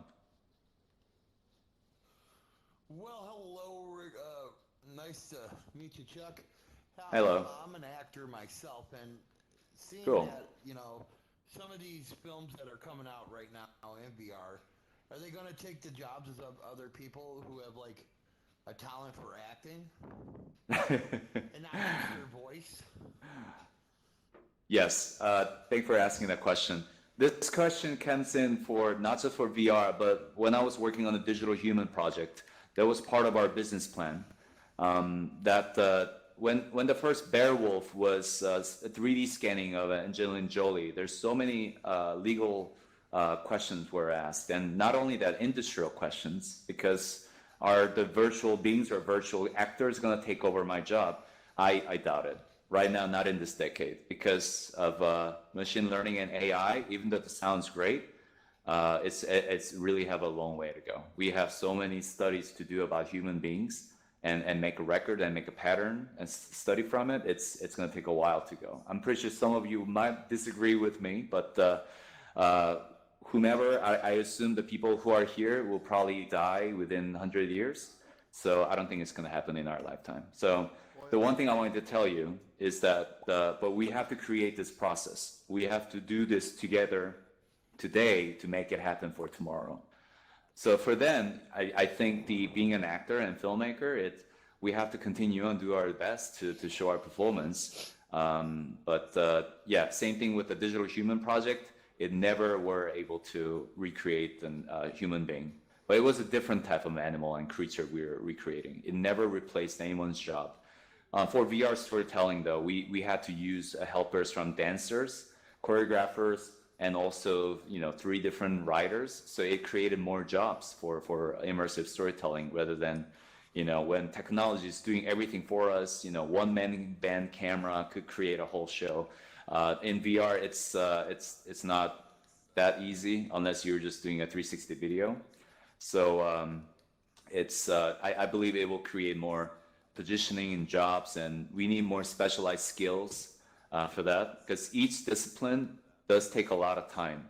Well, hello, Rick. Nice to meet you, Chuck. Hello. I'm an actor myself, and seeing Cool. that, some of these films that are coming out right now in VR, are they going to take the jobs of other people who have, like, a talent for acting and not use their voice? Yes, thanks for asking that question. This question comes in for not just for VR, but when I was working on the Digital Human project, that was part of our business plan. That when the first Beowulf was a 3D scanning of Angelina Jolie, there's so many legal questions were asked, and not only that, industrial questions, because are the virtual beings or virtual actors going to take over my job? I doubt it. Right now, not in this decade, because of machine learning and AI. Even though it sounds great, it's really have a long way to go. We have so many studies to do about human beings and make a record and make a pattern and study from it. It's going to take a while to go. I'm pretty sure some of you might disagree with me, but whomever, I assume the people who are here will probably die within 100 years. So I don't think it's going to happen in our lifetime. So the one thing I wanted to tell you is that, but we have to create this process. We have to do this together today to make it happen for tomorrow. So for them, I think being an actor and filmmaker, we have to continue and do our best to show our performance. Yeah, same thing with the Digital Human project. It never were able to recreate a human being, but it was a different type of animal and creature we were recreating. It never replaced anyone's job. For VR storytelling, though, we had to use helpers from dancers, choreographers, and also 3 different writers. So it created more jobs for immersive storytelling, rather than when technology is doing everything for us. One-man band camera could create a whole show. In VR, it's not that easy unless you're just doing a 360 video. So I believe it will create more positioning and jobs, and we need more specialized skills for that, because each discipline does take a lot of time.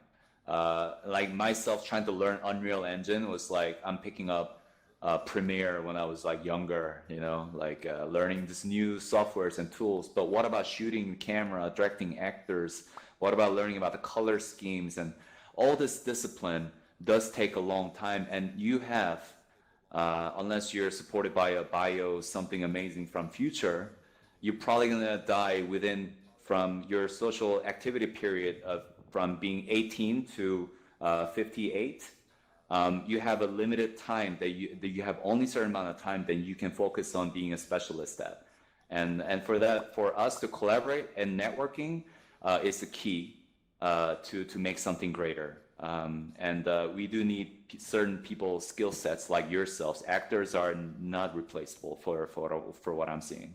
Like myself trying to learn Unreal Engine was like I'm picking up Premiere when I was like younger, you know, like learning this new softwares and tools. But what about shooting camera, directing actors? What about learning about the color schemes? And all this discipline does take a long time. And you have, unless you're supported by a bio, something amazing from Future, you're probably gonna die from your social activity period of from being 18 to 58. You have a limited time that you have only a certain amount of time that you can focus on being a specialist at. And for us to collaborate and networking is the key to make something greater. We do need certain people's skill sets like yourselves. Actors are not replaceable for what I'm seeing.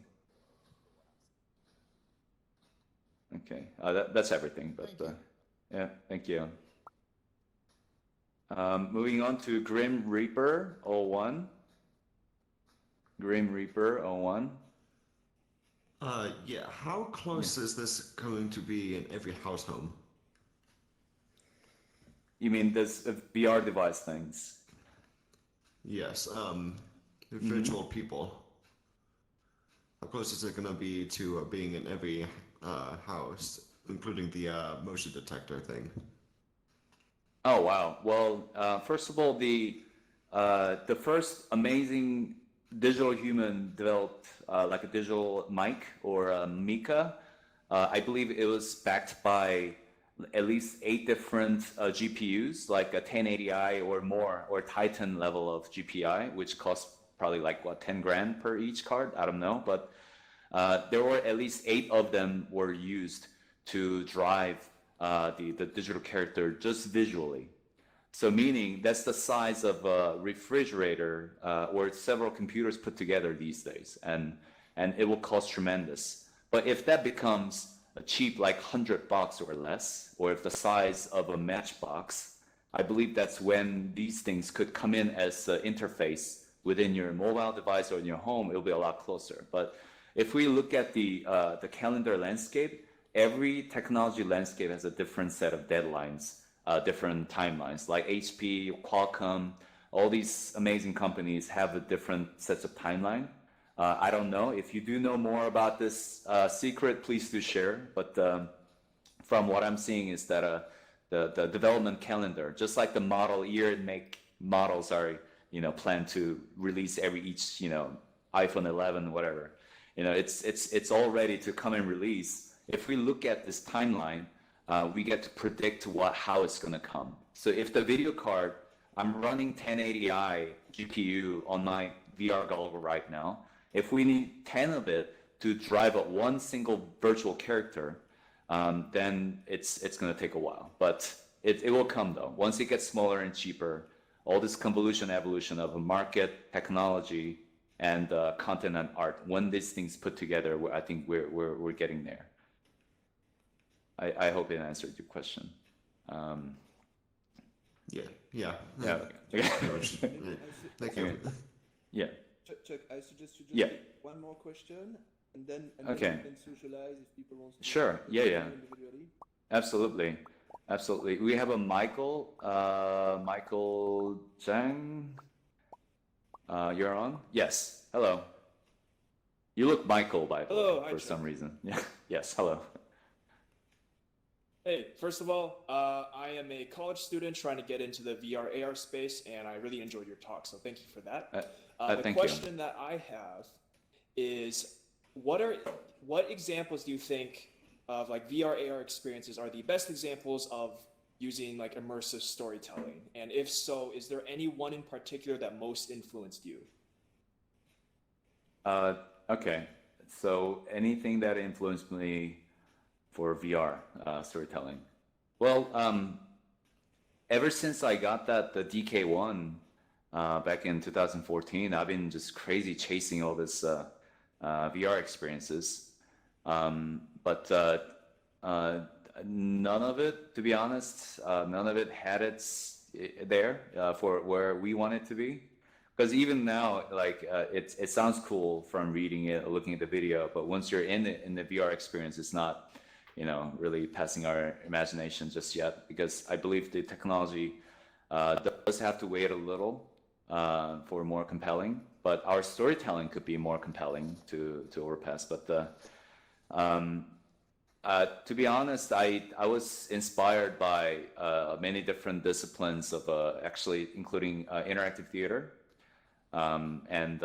Okay, that's everything. But yeah, thank you. Moving on to Grim Reaper 01. Grim Reaper 01. Yeah, how close is this going to be in every household? You mean this VR device things? Yes, virtual people. How close is it going to be to being in every house, including the motion detector thing? Oh wow! Well, first of all, the first amazing digital human developed like a digital mic or a Mika. I believe it was backed by at least 8 different GPUs, like a 1080i or more, or Titan level of GPI, which costs probably like what 10 grand per each card. I don't know, but there were at least 8 of them were used to drive the digital character just visually. So meaning that's the size of a refrigerator or several computers put together these days, and it will cost tremendous. But if that becomes a cheap like $100 or less, or if the size of a matchbox, I believe that's when these things could come in as an interface within your mobile device or in your home. It'll be a lot closer. But if we look at the calendar landscape, every technology landscape has a different set of deadlines, different timelines. Like HP, Qualcomm, all these amazing companies have a different sets of timeline. I don't know. If you do know more about this secret, please do share. But from what I'm seeing is that the development calendar, just like the model year and make models are, planned to release each, iPhone 11, whatever. It's all ready to come and release. If we look at this timeline, we get to predict how it's going to come. So if the video card, I'm running 1080i GPU on my VR goggle right now. If we need 10 of it to drive one single virtual character, then it's going to take a while. But it will come though. Once it gets smaller and cheaper, all this convolution evolution of a market, technology, and content and art. When these things put together, I think we're getting there. I hope it answered your question. Yeah. Yeah. Thank you. Yeah. Chuck, I suggest you just Yeah. take one more question, and then Okay. we can socialize if people want to. Sure. Yeah. Individually. Absolutely. We have a Michael Zhang. You're on? Yes. Hello. You look Michael by the way, for some reason. Yeah. Yes. Hello. Hey, first of all, I am a college student trying to get into the VR AR space, and I really enjoyed your talk, so thank you for that. The question that I have is, what examples do you think of like VR AR experiences are the best examples of using like immersive storytelling? And if so, is there any one in particular that most influenced you? Okay. So anything that influenced me for VR storytelling. Well, ever since I got the DK1 back in 2014, I've been just crazy chasing all this VR experiences. But none of it, to be honest, none of it had its there for where we want it to be. Because even now, like it sounds cool from reading it or looking at the video, but once you're in the VR experience, it's not really passing our imagination just yet, because I believe the technology does have to wait a little for more compelling, but our storytelling could be more compelling to overpass. But to be honest, I was inspired by many different disciplines of actually including interactive theater and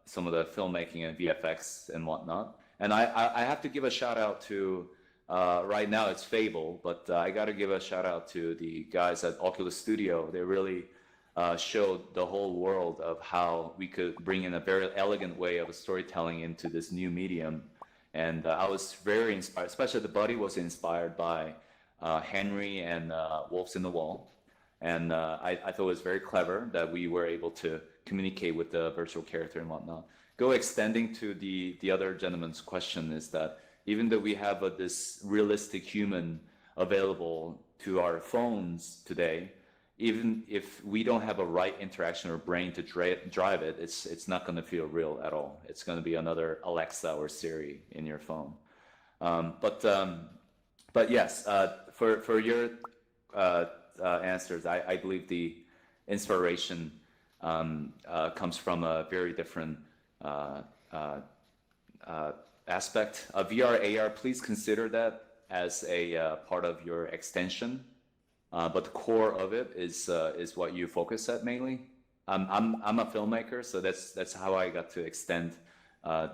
some of the filmmaking and VFX and whatnot. And I have to give a shout out to, right now it's Fable, but I got to give a shout out to the guys at Oculus Studio. They really showed the whole world of how we could bring in a very elegant way of storytelling into this new medium. And I was very inspired, especially the buddy was inspired by Henry and Wolves in the Wall. And I thought it was very clever that we were able to communicate with the virtual character and whatnot. Go extending to the other gentleman's question is that even though we have this realistic human available to our phones today, even if we don't have a right interaction or brain to drive it, it's not going to feel real at all. It's going to be another Alexa or Siri in your phone. But yes, for your answers, I believe the inspiration comes from a very different aspect. VR, AR, please consider that as a part of your extension. But the core of it is what you focus at mainly. I'm a filmmaker, so that's how I got to extend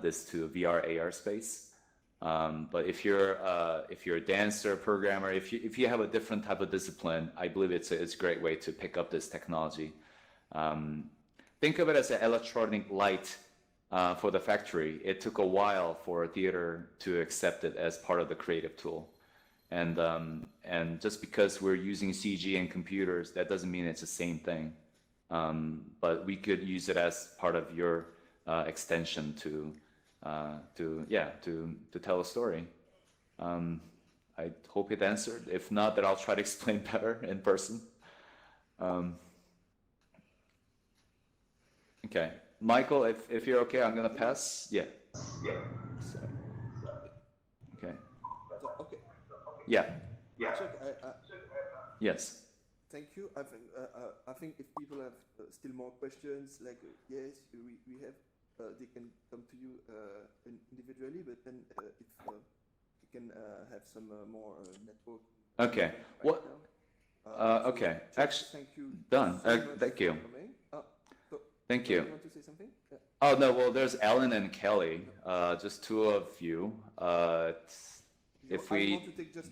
this to VR AR space. But if you're a dancer, programmer, if you have a different type of discipline, I believe it's a great way to pick up this technology. Think of it as an electronic light for the factory. It took a while for theater to accept it as part of the creative tool. And just because we're using CG and computers, that doesn't mean it's the same thing. But we could use it as part of your extension to tell a story. I hope it answered. If not, then I'll try to explain better in person. Okay, Michael, if you're okay, I'm gonna pass. Yeah. So, okay. Okay. Yeah. Chuck, Yes. thank you. I think if people have still more questions, like yes, we have, they can come to you individually. But then if we can have some more network. Okay. What? Okay. Actually, thank you. Done. So thank you. Thank you. You want to say something? Yeah. Oh no. Well, there's Alan and Kelly. Just two of you. If we. Want to take just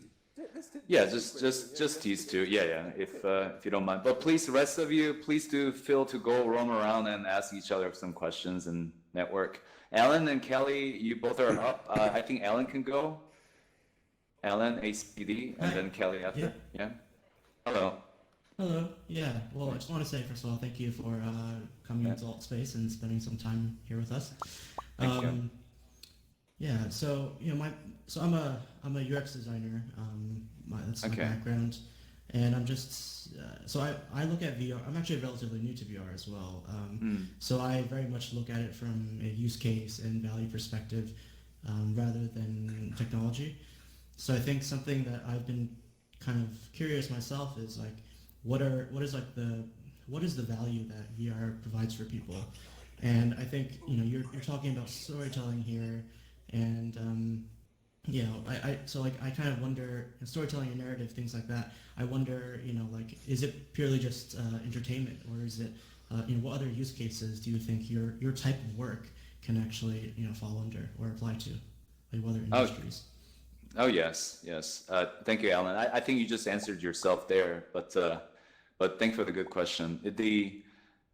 these two. Yeah. If you don't mind, but please, the rest of you, please do feel to go roam around and ask each other some questions and network. Alan and Kelly, you both are up. I think Alan can go. Alan, ACD, and then Kelly after. Yeah. Hello. Hello. Yeah. Well, I just want to say first of all, thank you for coming into Alt Space and spending some time here with us. Thank you. Yeah. So I'm a UX designer. That's my background, and I'm just so I look at VR. I'm actually relatively new to VR as well. So I very much look at it from a use case and value perspective, rather than technology. So I think something that I've been kind of curious myself is like, what is the value that VR provides for people? And I think you're talking about storytelling here, and I kind of wonder, storytelling and narrative, things like that. I wonder, is it purely just entertainment, or is it what other use cases do you think your type of work can actually fall under or apply to, like what other industries? Oh yes. Thank you, Alan. I think you just answered yourself there, but thanks for the good question.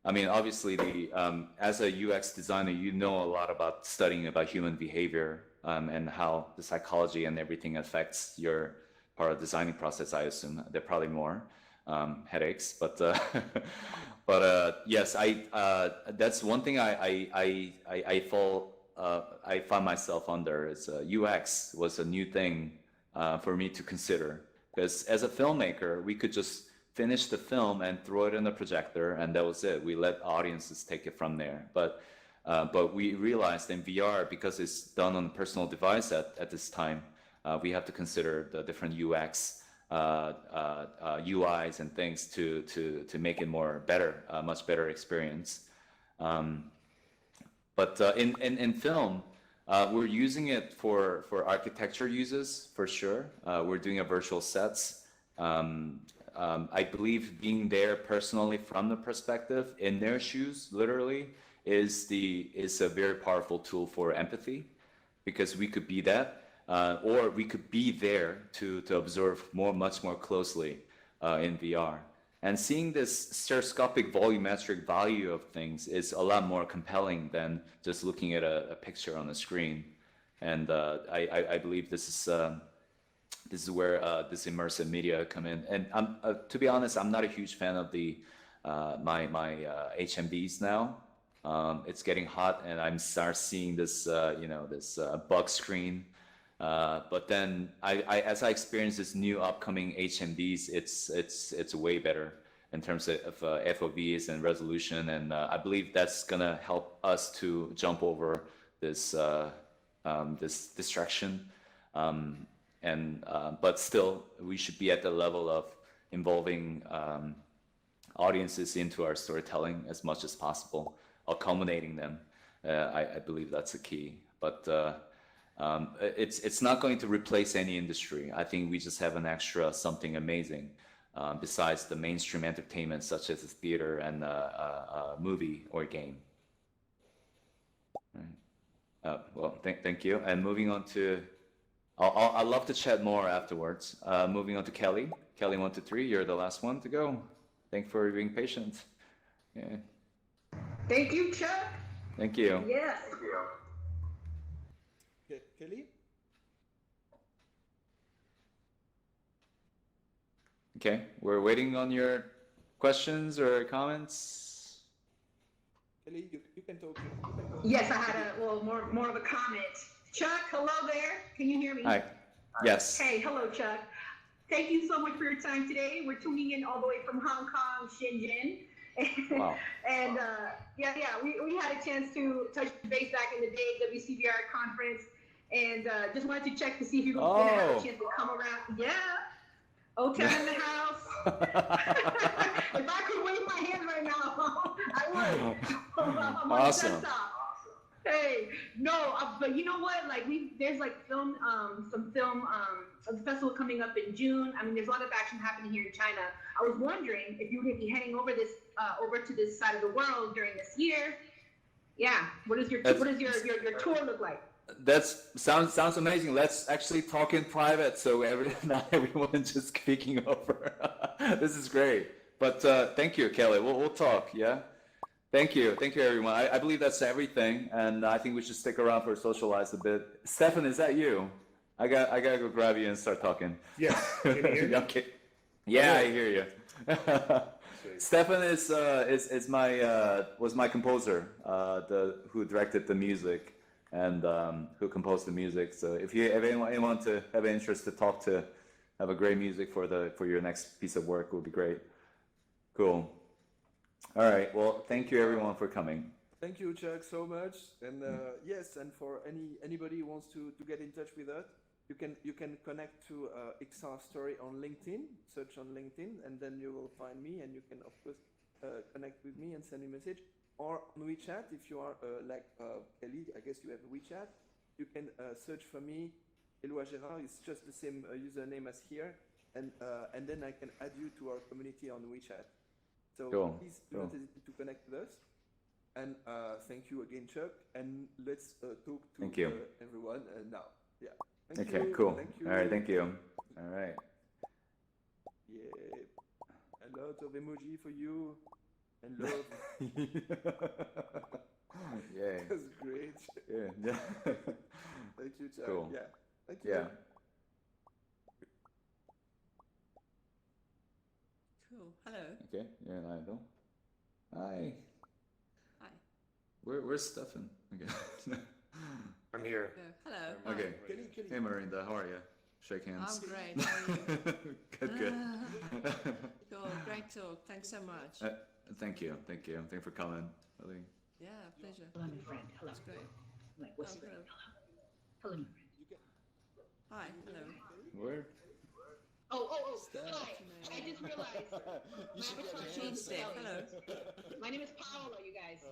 Obviously, as a UX designer, you know a lot about studying about human behavior and how the psychology and everything affects your part of the designing process. I assume there are probably more headaches, but yes, that's one thing I found myself under is UX was a new thing for me to consider, because as a filmmaker, we could just finish the film and throw it in the projector, and that was it. We let audiences take it from there. But we realized in VR, because it's done on a personal device at this time, we have to consider the different UX, UIs and things to make it better, much better experience. But in film, we're using it for architecture uses for sure. We're doing a virtual sets. I believe being there personally from the perspective in their shoes, literally, is a very powerful tool for empathy, because we could be that, or we could be there to observe much more closely in VR. And seeing this stereoscopic volumetric value of things is a lot more compelling than just looking at a picture on the screen. And I believe this is where this immersive media come in. And to be honest, I'm not a huge fan of my HMVs now. It's getting hot, and I'm start seeing this this bug screen. But then as I experience this new upcoming HMVs, it's way better in terms of FOVs and resolution, and I believe that's gonna help us to jump over this this distraction. But still, we should be at the level of involving audiences into our storytelling as much as possible, accommodating them. I believe that's the key. But it's not going to replace any industry. I think we just have an extra something amazing besides the mainstream entertainment such as theater and a movie or game. Right. Well, thank you. And moving on to, I'd love to chat more afterwards. Moving on to Kelly. Kelly 1 to 3, you're the last one to go. Thanks for being patient. Yeah. Thank you, Chuck. Thank you. Yes. Kelly? Okay, we're waiting on your questions or comments. Kelly, you can talk. Yes, I had more of a comment. Chuck, hello there. Can you hear me? Hi. Yes. Hey, hello, Chuck. Thank you so much for your time today. We're tuning in all the way from Hong Kong, Shenzhen. Wow. And we had a chance to touch base back in the day, WCVR conference, and just wanted to check to see if you were going to have a chance to come around. Yeah. Hotel in the house. If I could wave my hand right now, I would. Awesome. Hey, no, but you know what? Like there's like some film festival coming up in June. I mean, there's a lot of action happening here in China. I was wondering if you were going to be heading over to this side of the world during this year. Yeah, what does your tour look like? That sounds amazing. Let's actually talk in private, so not everyone just speaking over. This is great. But thank you, Kelly. We'll talk. Yeah. Thank you, everyone. I believe that's everything, and I think we should stick around for socialize a bit. Stefan, is that you? I gotta go grab you and start talking. Yes. Can you hear me? Okay. Yeah, I hear you. Stefan was my composer, who directed the music and who composed the music. So if anyone to have an interest to have a great music for your next piece of work, would be great. Cool. All right. Well, thank you everyone for coming. Thank you, Chuck, so much. And yes, and for anybody who wants to get in touch with us, you can connect to XR Story on LinkedIn. Search on LinkedIn, and then you will find me, and you can of course connect with me and send me a message. Or on WeChat, if you are like Kelly, I guess you have WeChat. You can search for me. Eloi Gérard is just the same username as here, and then I can add you to our community on WeChat. So please do not hesitate to connect with us. And thank you again, Chuck. And let's talk to everyone now. Yeah. Thank you. Cool. Thank you. All right. Thank you. All right. Yeah. A lot of emoji for you. And love. Yeah. That's great. Yeah. Thank you, Chuck. Cool. Yeah. Thank you. Yeah. Cool. Hello. Okay. You're in Idle. Hi. Hi. Where's Stefan? Okay. I'm here. Hello. Okay. Hey, Marinda. How are you? Shake hands. I'm great. How are you? Good. Cool. Great talk. Thanks so much. Thank you for coming. Yeah, pleasure. Hello, my friend. Hello. That's great. What's your name? Hello, my friend. Hi, hello. Where? Oh, hi. I just realized. Hello. My name is Paola, you guys.